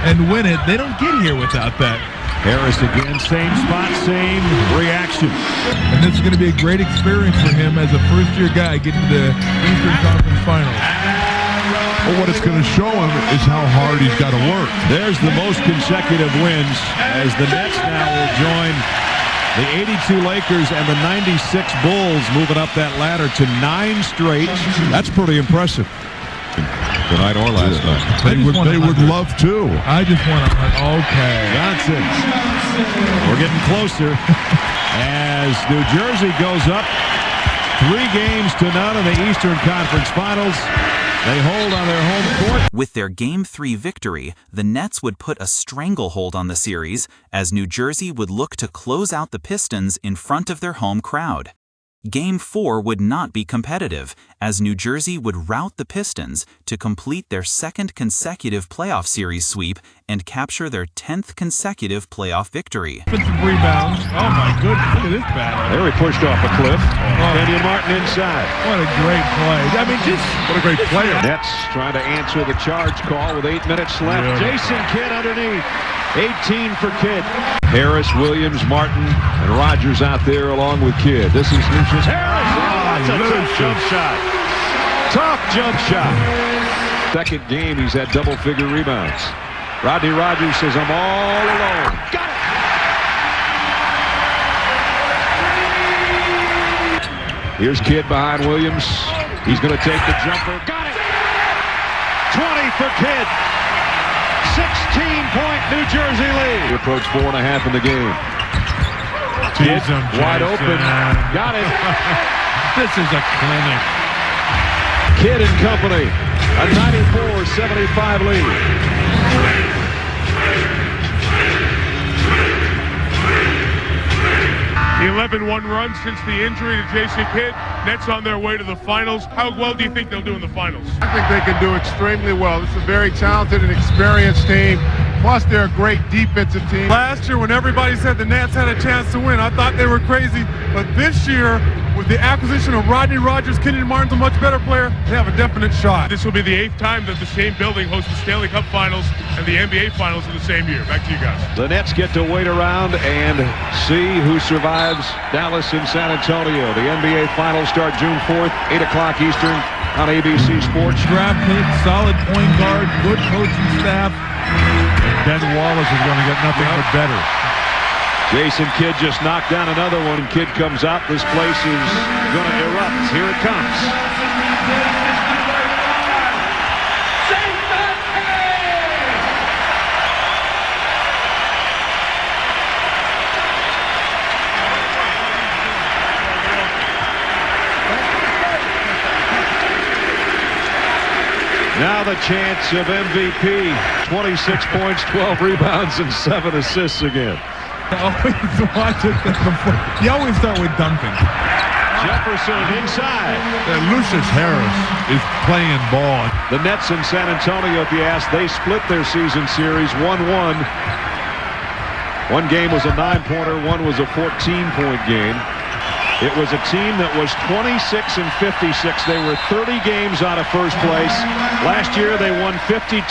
and win it. They don't get here without that. Harris again, same spot, same reaction. And this is going to be a great experience for him as a first-year guy getting to the Eastern Conference Finals. But what it's going to show him is how hard he's got to work. There's the most consecutive wins as the Nets now will join the 82 Lakers and the 96 Bulls, moving up that ladder to 9 straight. That's pretty impressive. Tonight or last night. They would love to. I just want to, okay. Johnson. We're getting closer as New Jersey goes up 3-0 in the Eastern Conference Finals. They hold on their home court. With their Game 3 victory, the Nets would put a stranglehold on the series as New Jersey would look to close out the Pistons in front of their home crowd. Game 4 would not be competitive, as New Jersey would rout the Pistons to complete their 2nd consecutive playoff series sweep and capture their 10th consecutive playoff victory. Defensive rebounds. Oh my goodness, look at this battle. There he pushed off a cliff. Kenyon Martin inside. What a great play. I mean, what a great player. Nets trying to answer the charge call with 8 minutes left. Yeah. Jason Kidd underneath. 18 for Kidd. Harris, Williams, Martin, and Rogers out there along with Kidd. This is Lucius Harris. That's a tough jump shot. Tough jump shot. Second game, he's had double-figure rebounds. Rodney Rogers says, I'm all alone. Got it! Here's Kidd behind Williams. He's going to take the jumper. Got it! 20 for Kidd. 16-point New Jersey lead. We approach 4.5 in the game. Kidd wide open. Got it. This is a clinic. Kidd and company. A 94-75 lead. The 11-1 run since the injury to Jason Kidd. Nets on their way to the finals. How well do you think they'll do in the finals? I think they can do extremely well. This is a very talented and experienced team. Plus, they're a great defensive team. Last year, when everybody said the Nets had a chance to win, I thought they were crazy. But this year, with the acquisition of Rodney Rogers, Kenyon Martin's a much better player. They have a definite shot. This will be the 8th time that the same building hosts the Stanley Cup Finals and the NBA Finals in the same year. Back to you guys. The Nets get to wait around and see who survives Dallas and San Antonio. The NBA Finals start June 4th, 8 o'clock Eastern on ABC Sports. Draft pick, solid point guard, good coaching staff. Ben Wallace is going to get nothing but better. Jason Kidd just knocked down another one. Kidd comes out. This place is going to erupt. Here it comes. Now the chance of MVP. 26 points, 12 rebounds, and 7 assists again. Always watch it before. You always start with Duncan. Jefferson inside. Lucius Harris is playing ball. The Nets in San Antonio, if you ask, they split their season series 1-1. One game was a 9-pointer, one was a 14-point game. It was a team that was 26 and 56. They were 30 games out of first place. Last year they won 52,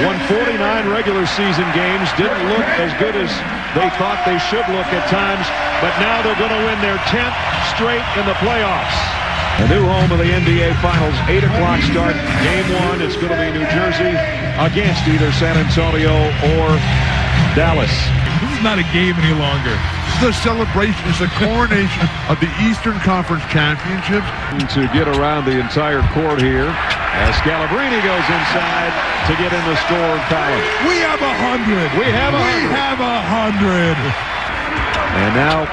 won 49 regular season games. Didn't look as good as they thought they should look at times, but now they're going to win their 10th straight in the playoffs. A new home of the NBA Finals, 8 o'clock start. Game 1, it's going to be New Jersey against either San Antonio or Dallas. This is not a game any longer. The celebration is a coronation of the Eastern Conference Championships. To get around the entire court here as Scalabrine goes inside to get in the score column. We have 100. We have 100. And now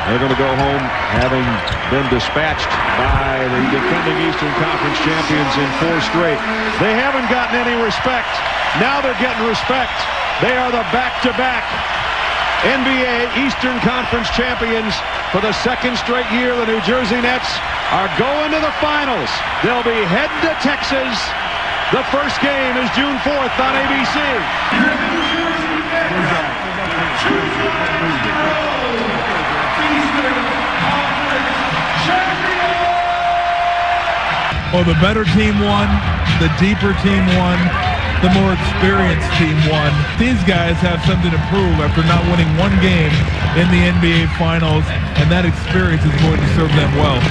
they're going to go home having been dispatched by the defending Eastern Conference champions in 4 straight. They haven't gotten any respect. Now they're getting respect. They are the back-to-back NBA Eastern Conference champions for the 2nd straight year. The New Jersey Nets are going to the finals. They'll be heading to Texas. The first game is June 4th on ABC. Well, the better team won, the deeper team won, the more experienced team won. These guys have something to prove after not winning one game in the NBA Finals, and that experience is going to serve them well.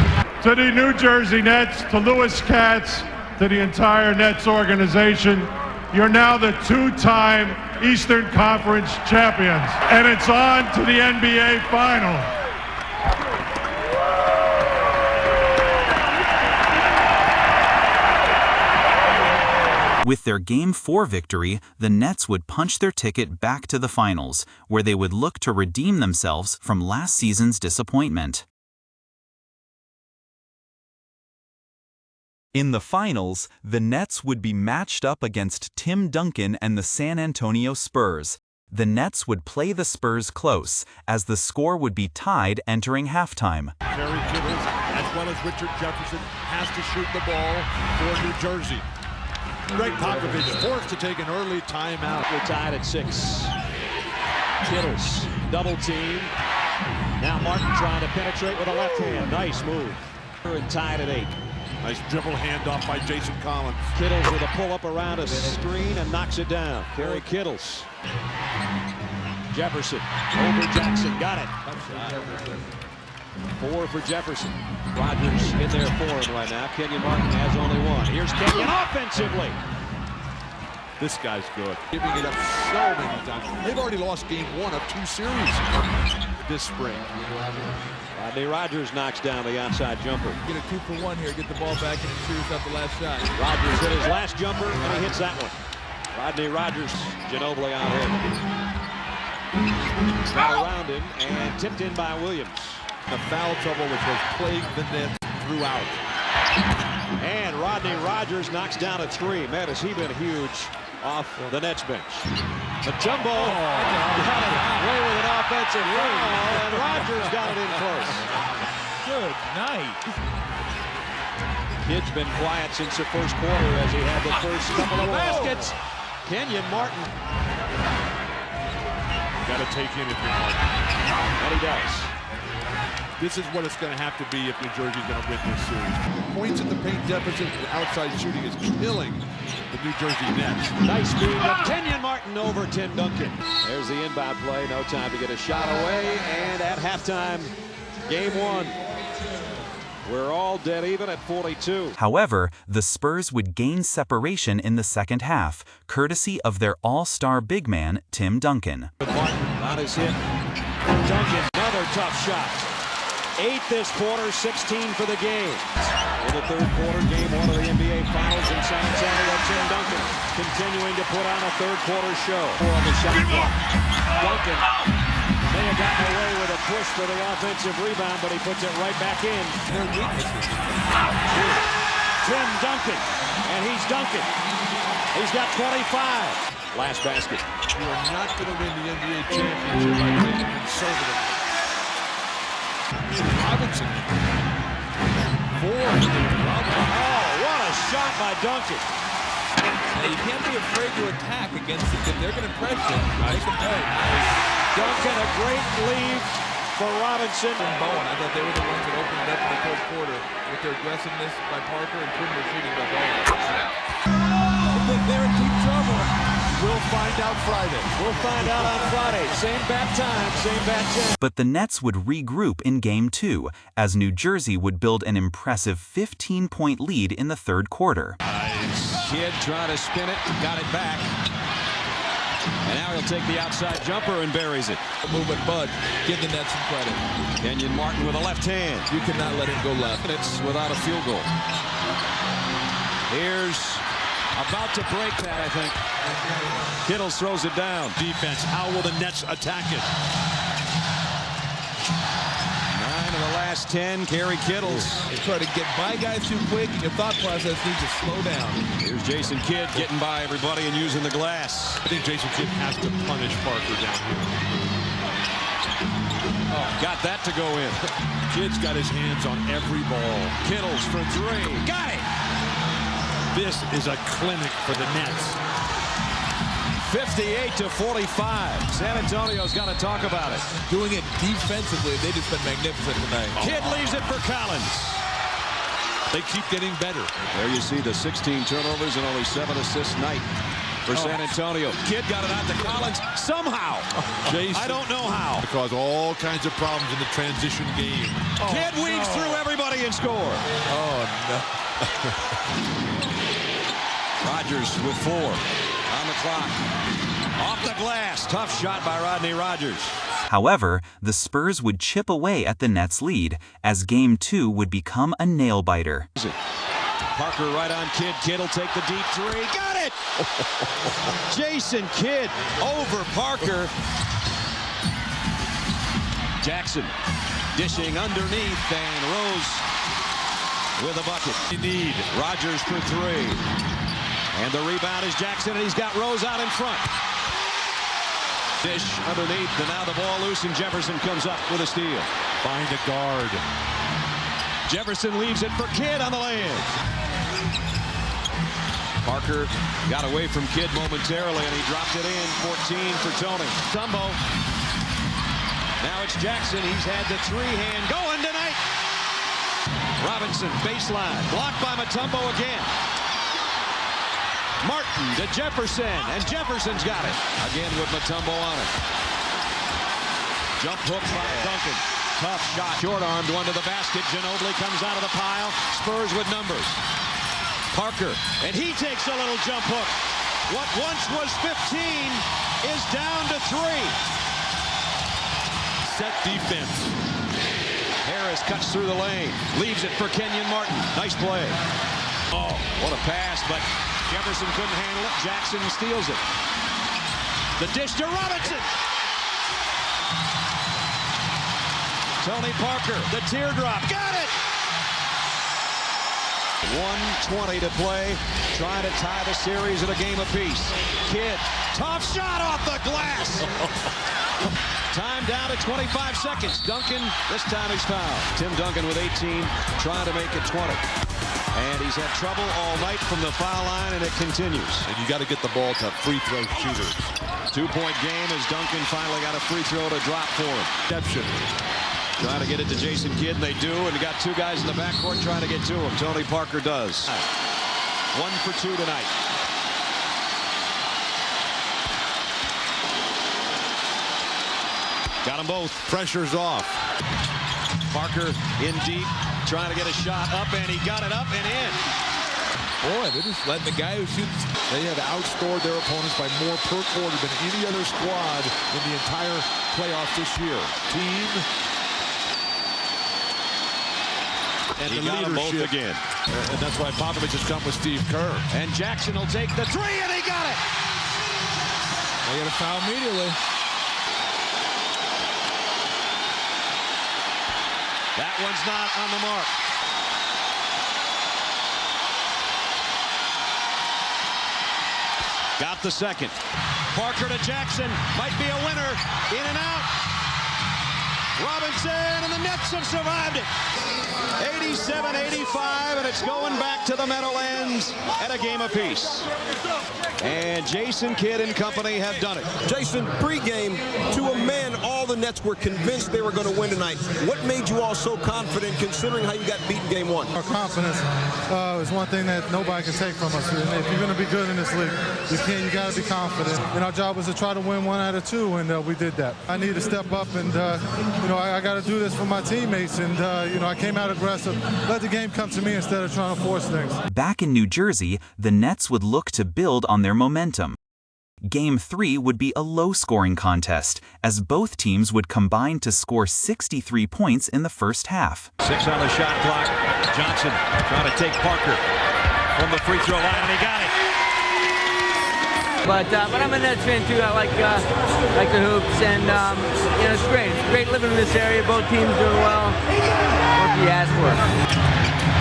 To the New Jersey Nets, to Louis Katz, to the entire Nets organization. You're now the two-time Eastern Conference champions, and it's on to the NBA Final. With their Game 4 victory, the Nets would punch their ticket back to the finals, where they would look to redeem themselves from last season's disappointment. In the finals, the Nets would be matched up against Tim Duncan and the San Antonio Spurs. The Nets would play the Spurs close, as the score would be tied entering halftime. Kerry Kittles, as well as Richard Jefferson, has to shoot the ball for New Jersey. Greg Popovich forced to take an early timeout. We're tied at 6. Kittles, double team. Now Martin trying to penetrate with a left hand. Nice move. We're tied at 8. Nice dribble handoff by Jason Collins. Kittles with a pull-up around a screen and knocks it down. Kerry Kittles. Jefferson over Jackson. Got it. 4 for Jefferson. Rogers in there for him right now. Kenyon Martin has only 1. Here's Kenyon offensively. This guy's good. Giving it up so many times. They've already lost game 1 of 2 series this spring. Rodney Rogers knocks down the outside jumper. Get a 2-for-1 here. Get the ball back and serious out the last shot. Rogers hit his last jumper and he hits that one. Rodney Rogers, Ginobili out here. Got around him and tipped in by Williams. The foul trouble which has plagued the Nets throughout. And Rodney Rogers knocks down a 3. Man, has he been huge off the Nets bench. The jumbo got it away with an offensive foul, and Rogers got it in close. Good night. Kid's been quiet since the first quarter as he had the first couple of baskets. Kenyon Martin. Got to take in if you're Martin. And he does. This is what it's going to have to be if New Jersey's going to win this series. Points in the paint deficit and outside shooting is killing the New Jersey Nets. Nice move of Kenyon Martin over Tim Duncan. There's the inbound play. No time to get a shot away. And at halftime, game 1. We're all dead even at 42. However, the Spurs would gain separation in the second half, courtesy of their all-star big man, Tim Duncan. Martin on his hit. Duncan, another tough shot. 8 this quarter, 16 for the game. In the third quarter, game 1 of the NBA Finals in San Antonio, Tim Duncan continuing to put on a third quarter show. 4 on the shot clock. Duncan may have gotten away with a push for the offensive rebound, but he puts it right back in. Their weaknesses. Tim Duncan, and he's Duncan. He's got 25. Last basket. You are not going to win the NBA championship by playing conservatively. Robinson. 4. Oh, what a shot by Duncan. Now, you can't be afraid to attack against them. If they're going to pressure, they can play. Duncan, a great lead for Robinson. And Bowen, I thought they were the ones that opened it up in the third quarter with their aggressiveness by Parker and perimeter shooting by Bowen. But they're in deep trouble. We'll find out Friday. We'll find out on Friday. Same bat time, same bat chance. But the Nets would regroup in Game 2, as New Jersey would build an impressive 15-point lead in the third quarter. Nice. Kid trying to spin it, got it back. And now he'll take the outside jumper and buries it. Movement, Bud. Give the Nets some credit. Kenyon Martin with a left hand. You cannot let him go left. It's without a field goal. Here's about to break that, I think. Kittles throws it down. Defense, how will the Nets attack it? 9 of the last 10, Kerry Kittles. They try to get by guys too quick. Your thought process needs to slow down. Here's Jason Kidd getting by everybody and using the glass. I think Jason Kidd has to punish Parker down here. Oh, got that to go in. Kidd's got his hands on every ball. Kittles for 3. Got it! This is a clinic for the Nets. 58-45. San Antonio's got to talk about it. Doing it defensively, they just been magnificent tonight. Kidd leaves it for Collins. They keep getting better. There you see the 16 turnovers and only 7 assists night for San Antonio. Kidd got it out to Collins somehow. Jason, I don't know how. It caused all kinds of problems in the transition game. Kidd weaves through everybody and score. Oh, no. Rodgers with 4 on the clock. Off the glass. Tough shot by Rodney Rogers. However, the Spurs would chip away at the Nets' lead, as Game 2 would become a nail-biter. Parker right on Kidd. Kidd will take the deep 3. Got it! Jason Kidd over Parker. Jackson dishing underneath, and Rose with a bucket. Need Rodgers for 3. And the rebound is Jackson, and he's got Rose out in front. Dish underneath, and now the ball loose, and Jefferson comes up with a steal. Find a guard. Jefferson leaves it for Kidd on the lay-in. Parker got away from Kidd momentarily, and he dropped it in. 14 for Tony. Tumbo. Now it's Jackson. He's had the 3-hand going tonight. Robinson, baseline. Blocked by Mutombo again. Martin to Jefferson, and Jefferson's got it. Again with Mutombo on it. Jump hook by Duncan. Tough shot. Short-armed one to the basket. Ginobili comes out of the pile. Spurs with numbers. Parker, and he takes a little jump hook. What once was 15 is down to 3. Set defense. Harris cuts through the lane. Leaves it for Kenyon Martin. Nice play. Oh, what a pass, but Jefferson couldn't handle it. Jackson steals it. The dish to Robinson. Tony Parker, the teardrop. Got it! 1:20 to play. Trying to tie the series at a game apiece. Kidd, tough shot off the glass. Time down to 25 seconds. Duncan, this time he's fouled. Tim Duncan with 18, trying to make it 20. And he's had trouble all night from the foul line, and it continues. And you got to get the ball to free throw shooters. 2-point game as Duncan finally got a free throw to drop for him. Exception. Trying to get it to Jason Kidd, and they do, and they got 2 guys in the backcourt trying to get to him. Tony Parker does. 1 for 2 tonight. Got them both. Pressure's off. Parker in deep, trying to get a shot up, and he got it up and in. Boy, they're just letting the guy who shoots. They have outscored their opponents by more per quarter than any other squad in the entire playoffs this year. Team. And he the got them both leadership. again. And that's why Popovich has come with Steve Kerr. And Jackson will take the 3, and he got it. They got a foul immediately. That one's not on the mark. Got the second. Parker to Jackson. Might be a winner. In and out. Robinson, and the Nets have survived it. 87-85, and it's going back to the Meadowlands at a game apiece. And Jason Kidd and company have done it. Jason, pregame, to a man, all the Nets were convinced they were going to win tonight. What made you all so confident, considering how you got beaten game 1? Our confidence is one thing that nobody can take from us. And if you're going to be good in this league, you got to be confident. And our job was to try to win 1 out of 2, and we did that. I need to step up, and I got to do this for my teammates. And I came out aggressive, let the game come to me instead of trying to force things. Back in New Jersey, the Nets would look to build on their momentum. Game 3 would be a low-scoring contest, as both teams would combine to score 63 points in the first half. 6 on the shot clock. Johnson trying to take Parker from the free throw line, and he got it. But I'm a Nets fan too. I like the hoops, and it's great. It's great living in this area. Both teams doing well. What do you ask for?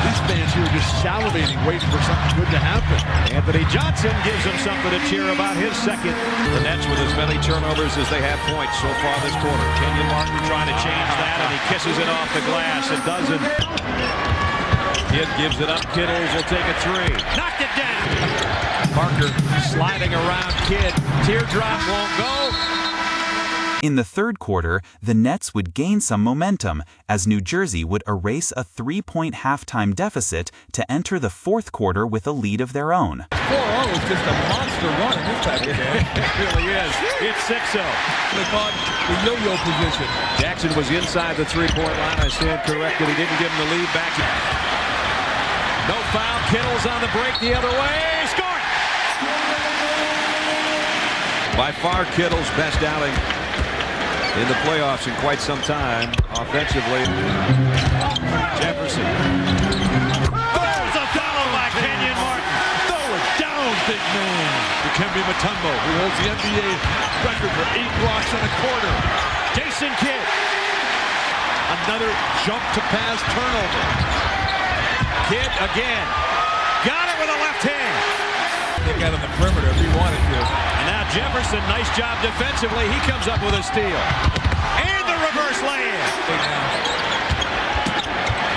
These fans here are just salivating, waiting for something good to happen. Anthony Johnson gives him something to cheer about his second. The Nets with as many turnovers as they have points so far this quarter. Kenyon Martin trying to change that, and he kisses it off the glass. It doesn't. Kidd gives it up. Kittles will take a 3. Knocked it down. Parker sliding around Kidd. Teardrop won't go. In the third quarter, the Nets would gain some momentum, as New Jersey would erase a 3-point halftime deficit to enter the fourth quarter with a lead of their own. 4-0 is just a monster run in this type of game. It really is. It's 6-0. They call it the yo-yo position. Jackson was inside the 3-point line. I stand corrected. He didn't give him the lead back. No foul. Kittles on the break the other way. Score! By far Kittle's best outing in the playoffs in quite some time offensively. Jefferson. There's a foul by Kenyon Martin. Throw it down, big man. Dikembe Mutombo, who holds the NBA record for 8 blocks in a quarter. Jason Kidd. Another jump to pass turnover. Kidd again. Got it with a left hand. They got on the perimeter if he wanted to. And now Jefferson, nice job defensively. He comes up with a steal. And the reverse lay-in.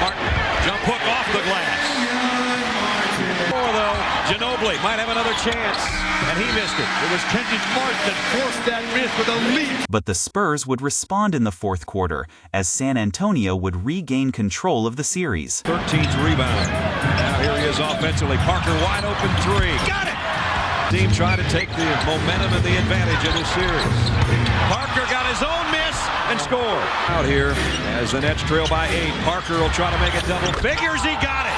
Martin, jump hook off the glass. Though, Ginobili might have another chance, and he missed it. It was Kenyon Martin that forced that miss with a lead. But the Spurs would respond in the fourth quarter, as San Antonio would regain control of the series. 13th rebound. Now here he is offensively. Parker wide open three. Got it! Team trying to take the momentum and the advantage of this series. Parker got his own miss and scored. Out here as the Nets trail by 8. Parker will try to make it double figures. He got it.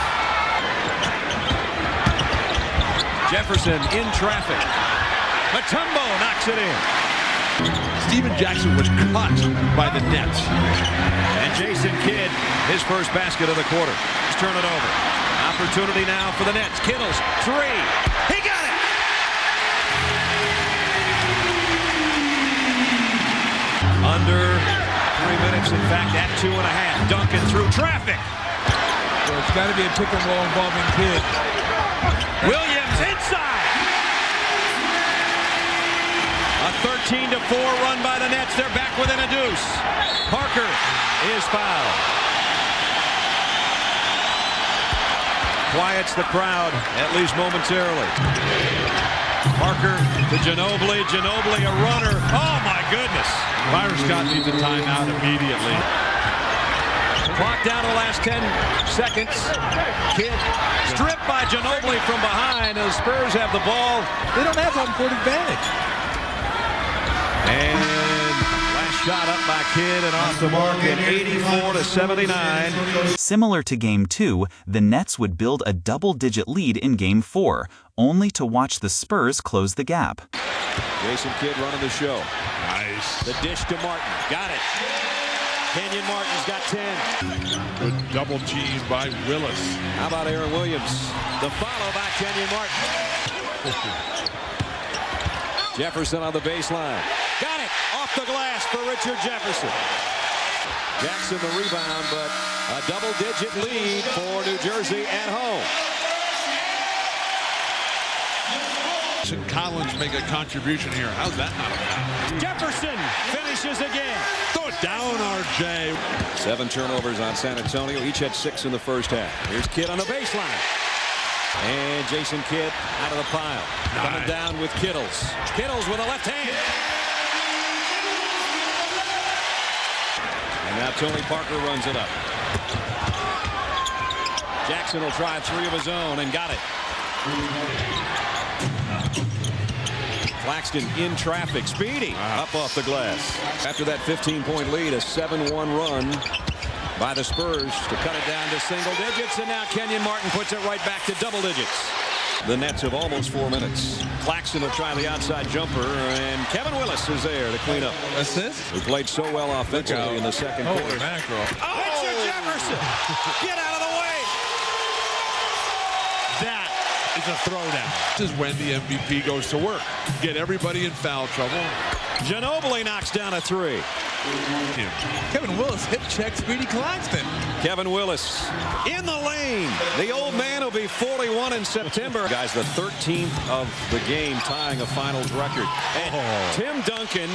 Jefferson in traffic. Mutombo knocks it in. Steven Jackson was caught by the Nets. And Jason Kidd, his first basket of the quarter. Let's turn it over. Opportunity now for the Nets. Kittles, 3. He got it! Under 3 minutes, in fact, at 2.5. Duncan through traffic. So it's got to be a pick and roll involving Kidd. Williams inside. A 13-4 run by the Nets. They're back within a deuce. Parker is fouled. Quiets the crowd, at least momentarily. Parker to Ginobili. Ginobili, a runner. Oh, my goodness. Byron Scott needs a timeout immediately. Clock down to the last 10 seconds. Kidd stripped by Ginobili from behind. The Spurs have the ball. They don't have home court advantage. And last shot up by Kidd and off the mark at 84-79. Similar to Game 2, the Nets would build a double-digit lead in Game 4, only to watch the Spurs close the gap. Jason Kidd running the show. Nice. The dish to Martin. Got it. Kenyon Martin's got 10. Good double team by Willis. How about Aaron Williams? The follow by Kenyon Martin. Jefferson on the baseline. Got it. Off the glass for Richard Jefferson. Jackson the rebound, but a double-digit lead for New Jersey at home. Collins make a contribution here. How's that not a foul? Jefferson finishes again. Throw it down, RJ. 7 turnovers on San Antonio. Each had 6 in the first half. Here's Kidd on the baseline. And Jason Kidd out of the pile. Nice. Coming down with Kittles. Kittles with a left hand. And now Tony Parker runs it up. Jackson will try 3 of his own and got it. Claxton in traffic. Speedy up off the glass. After that 15-point lead, a 7-1 run by the Spurs to cut it down to single digits. And now Kenyon Martin puts it right back to double digits. The Nets have almost 4 minutes. Claxton will try the outside jumper, and Kevin Willis is there to clean up. Assist? Who played so well offensively in the second quarter. Mackerel. Richard Jefferson! Get out of the way! That is a throwdown. This is when the MVP goes to work. Get everybody in foul trouble. Ginobili knocks down a 3. Kevin Willis hip check Speedy Claxton. Kevin Willis in the lane. The old man will be 41 in September. Guys, the 13th of the game, tying a finals record. And Tim Duncan,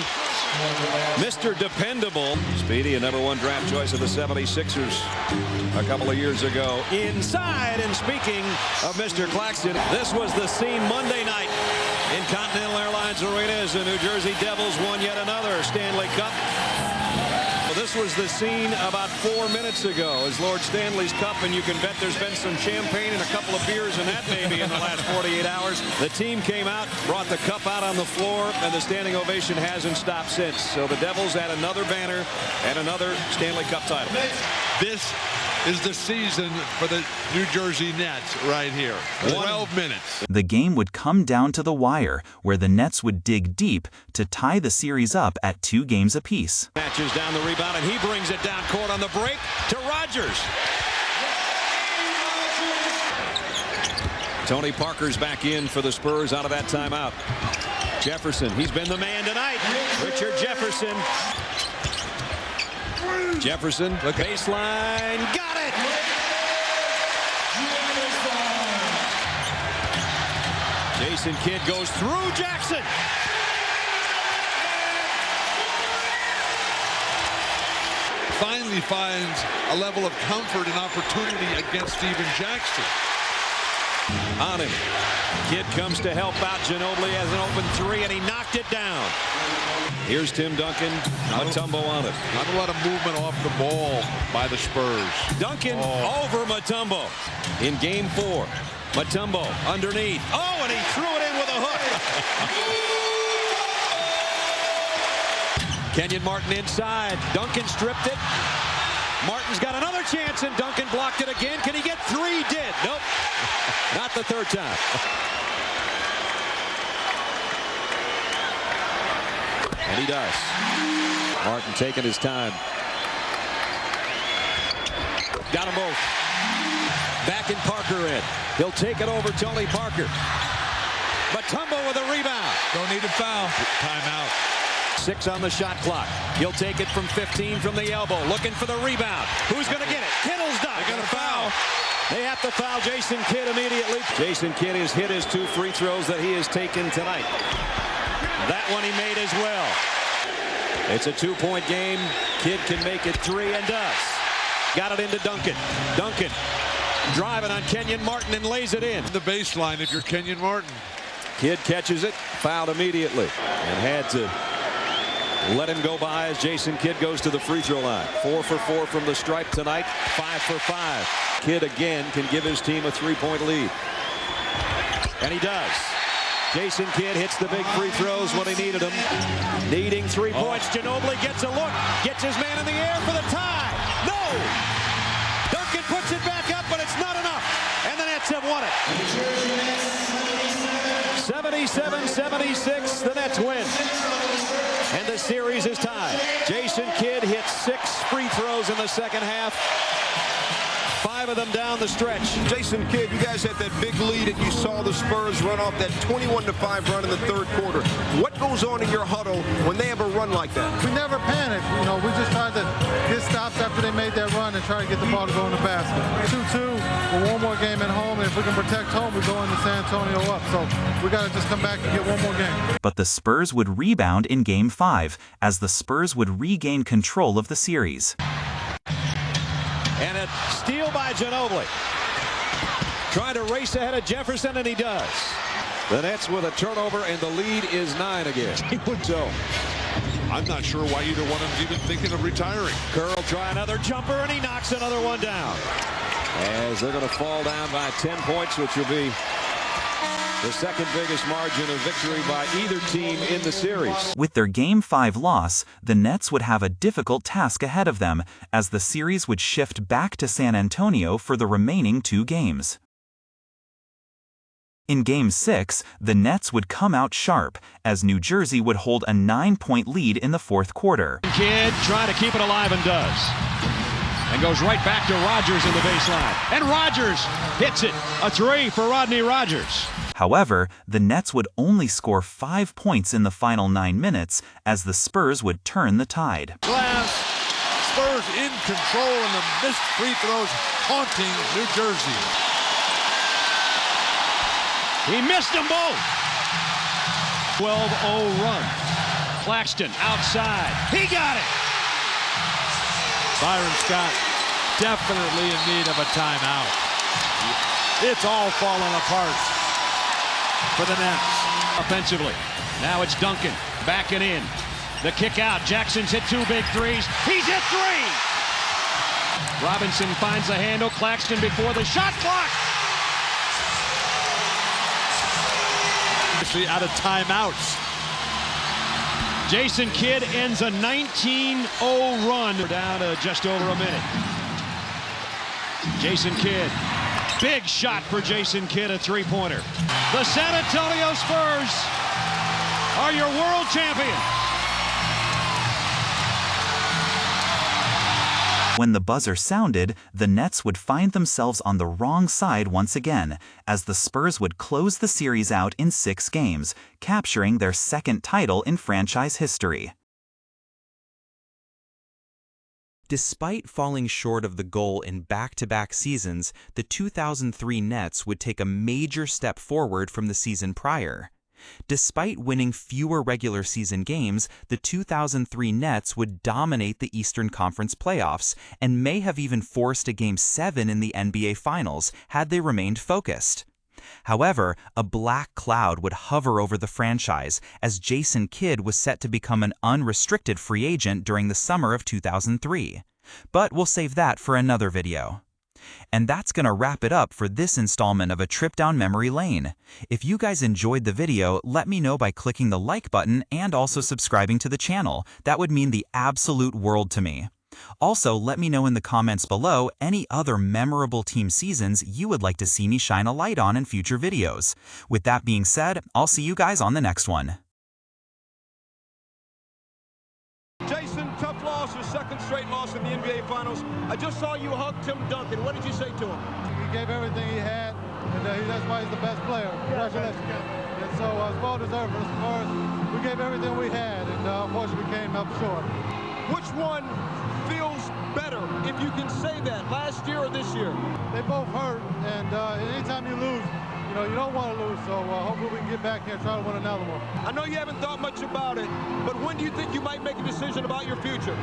Mr. Dependable. Speedy, a #1 draft choice of the 76ers a couple of years ago. Inside, and speaking of Mr. Claxton, this was the scene Monday night in Continental Airlines Arena as the New Jersey Devils won yet another Stanley Cup. Well, this was the scene about 4 minutes ago as Lord Stanley's Cup, and you can bet there's been some champagne and a couple of beers in that maybe in the last 48 hours. The team came out, brought the cup out on the floor, and the standing ovation hasn't stopped since. So the Devils had another banner and another Stanley Cup title. This is the season for the New Jersey Nets right here. 12 minutes. The game would come down to the wire, where the Nets would dig deep to tie the series up at 2 games apiece. Matches down the rebound, and he brings it down court on the break to Rogers. Tony Parker's back in for the Spurs out of that timeout. Jefferson, he's been the man tonight. Richard Jefferson. Jefferson, the baseline, got it! Jason Kidd goes through Jackson. Finally finds a level of comfort and opportunity against Steven Jackson. On him. Kidd comes to help out. Ginobili has an open 3, and he knocked it down. Here's Tim Duncan. Mutombo on it. Not a lot of movement off the ball by the Spurs. Duncan over Mutombo in game 4. Mutombo underneath. Oh, and he threw it in with a hook. Kenyon Martin inside. Duncan stripped it. Martin's got another chance, and Duncan blocked it again. Can he get 3? Did. Nope. Not the third time. And he does. Martin taking his time. Got them both. Back in Parker in. He'll take it over Tony Parker. Mutombo with a rebound. Don't need a foul. Timeout. 6 on the shot clock. He'll take it from 15 from the elbow. Looking for the rebound. Who's going to get it? Kittle's done. They got a foul. They have to foul Jason Kidd immediately. Jason Kidd has hit his 2 free throws that he has taken tonight. That one he made as well. It's a 2-point game. Kidd can make it 3 and does. Got it into Duncan. Duncan driving on Kenyon Martin and lays it in. The baseline if you're Kenyon Martin. Kidd catches it, fouled immediately, and had to let him go by as Jason Kidd goes to the free throw line. 4 for 4 from the stripe tonight. 5 for 5. Kidd again can give his team a 3-point lead. And he does. Jason Kidd hits the big free throws when he needed them. Needing 3 points. Ginobili gets a look. Gets his man in the air for the tie. No! Duncan puts it back up, but it's not enough. And the Nets have won it. 77-76. The Nets win. And the series is tied. Jason Kidd hits 6 free throws in the second half. 5 of them down the stretch. Jason Kidd, you guys had that big lead and you saw the Spurs run off that 21-5 run in the third quarter. What goes on in your huddle when they have a run like that? We never panicked. You know, we just tried to get stops after they made that run and try to get the ball to go in the basket. 2-2 with 1 more game at home, and if we can protect home, we go into San Antonio up. So we got to just come back and get 1 more game. But the Spurs would rebound in Game 5, as the Spurs would regain control of the series. And a steal by Ginobili. Trying to race ahead of Jefferson, and he does. The Nets with a turnover, and the lead is 9 again. So I'm not sure why either one of them is even thinking of retiring. Curl try another jumper, and he knocks another one down. As they're going to fall down by 10 points, which will be the second biggest margin of victory by either team in the series. With their Game 5 loss, the Nets would have a difficult task ahead of them, as the series would shift back to San Antonio for the remaining 2 games. In Game 6, the Nets would come out sharp, as New Jersey would hold a 9-point lead in the fourth quarter. Kidd trying to keep it alive and does. And goes right back to Rogers in the baseline. And Rogers hits it. A 3 for Rodney Rogers. However, the Nets would only score 5 points in the final 9 minutes, as the Spurs would turn the tide. Glass, Spurs in control, and the missed free throws haunting New Jersey. He missed them both. 12-0 run. Claxton outside. He got it. Byron Scott definitely in need of a timeout. It's all falling apart for the Nets. Offensively. Now it's Duncan backing in. The kick out. Jackson's hit 2 big threes. He's hit 3. Robinson finds the handle. Claxton before the shot clock. Out of timeouts. Jason Kidd ends a 19-0 run. We're down to just over a minute. Jason Kidd. Big shot for Jason Kidd, a three-pointer. The San Antonio Spurs are your world champions. When the buzzer sounded, the Nets would find themselves on the wrong side once again, as the Spurs would close the series out in 6 games, capturing their second title in franchise history. Despite falling short of the goal in back-to-back seasons, the 2003 Nets would take a major step forward from the season prior. Despite winning fewer regular season games, the 2003 Nets would dominate the Eastern Conference playoffs and may have even forced a Game 7 in the NBA Finals had they remained focused. However, a black cloud would hover over the franchise as Jason Kidd was set to become an unrestricted free agent during the summer of 2003. But we'll save that for another video. And that's going to wrap it up for this installment of A Trip Down Memory Lane. If you guys enjoyed the video, let me know by clicking the like button and also subscribing to the channel. That would mean the absolute world to me. Also, let me know in the comments below any other memorable team seasons you would like to see me shine a light on in future videos. With that being said, I'll see you guys on the next one. Jason, tough loss, your second straight loss in the NBA Finals. I just saw you hug Tim Duncan. What did you say to him? He gave everything he had, and that's why he's the best player. Congratulations. And so it's well deserved for the Spurs. We gave everything we had, and unfortunately we came up short. Which one feels better, if you can say that, last year or this year? They both hurt, and anytime you lose, you don't want to lose, so hopefully we can get back here and try to win another one. I know you haven't thought much about it, but when do you think you might make a decision about your future?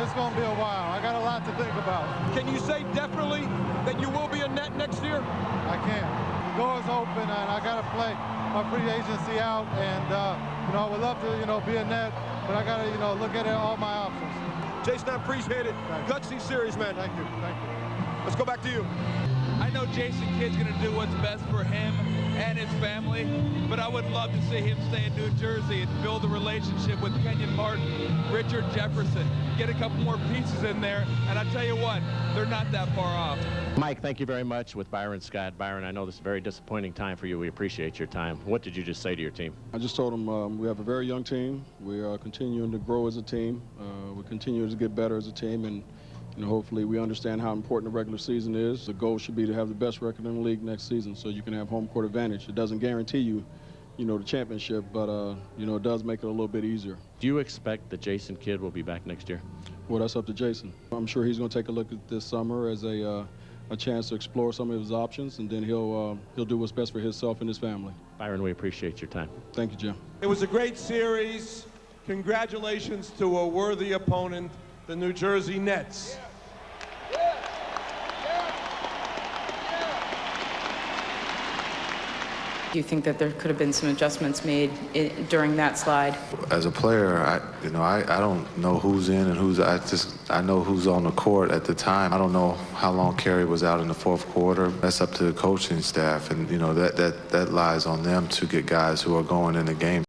It's going to be a while. I got a lot to think about. Can you say definitely that you will be a Net next year? I can. The door is open, and I got to play my free agency out, and I would love to, be a Net, but I got to, look at all my options. Jason, I appreciate it. Gutsy series, man. Thank you. Thank you. Let's go back to you. I know Jason Kidd's going to do what's best for him and his family, but I would love to see him stay in New Jersey and build a relationship with Kenyon Martin, Richard Jefferson, get a couple more pieces in there, and I tell you what, they're not that far off. Mike, thank you very much with Byron Scott. Byron, I know this is a very disappointing time for you. We appreciate your time. What did you just say to your team? I just told them we have a very young team. We are continuing to grow as a team. We continue to get better as a team, and hopefully we understand how important the regular season is. The goal should be to have the best record in the league next season so you can have home court advantage. It doesn't guarantee you, the championship, but, it does make it a little bit easier. Do you expect that Jason Kidd will be back next year? Well, that's up to Jason. I'm sure he's going to take a look at this summer as a chance to explore some of his options, and then he'll do what's best for himself and his family. Byron, we appreciate your time. Thank you, Jim. It was a great series. Congratulations to a worthy opponent, the New Jersey Nets. Do you think that there could have been some adjustments made during that slide? As a player, I don't know who's in and who's I know who's on the court at the time. I don't know how long Kerry was out in the fourth quarter. That's up to the coaching staff, and that lies on them to get guys who are going in the game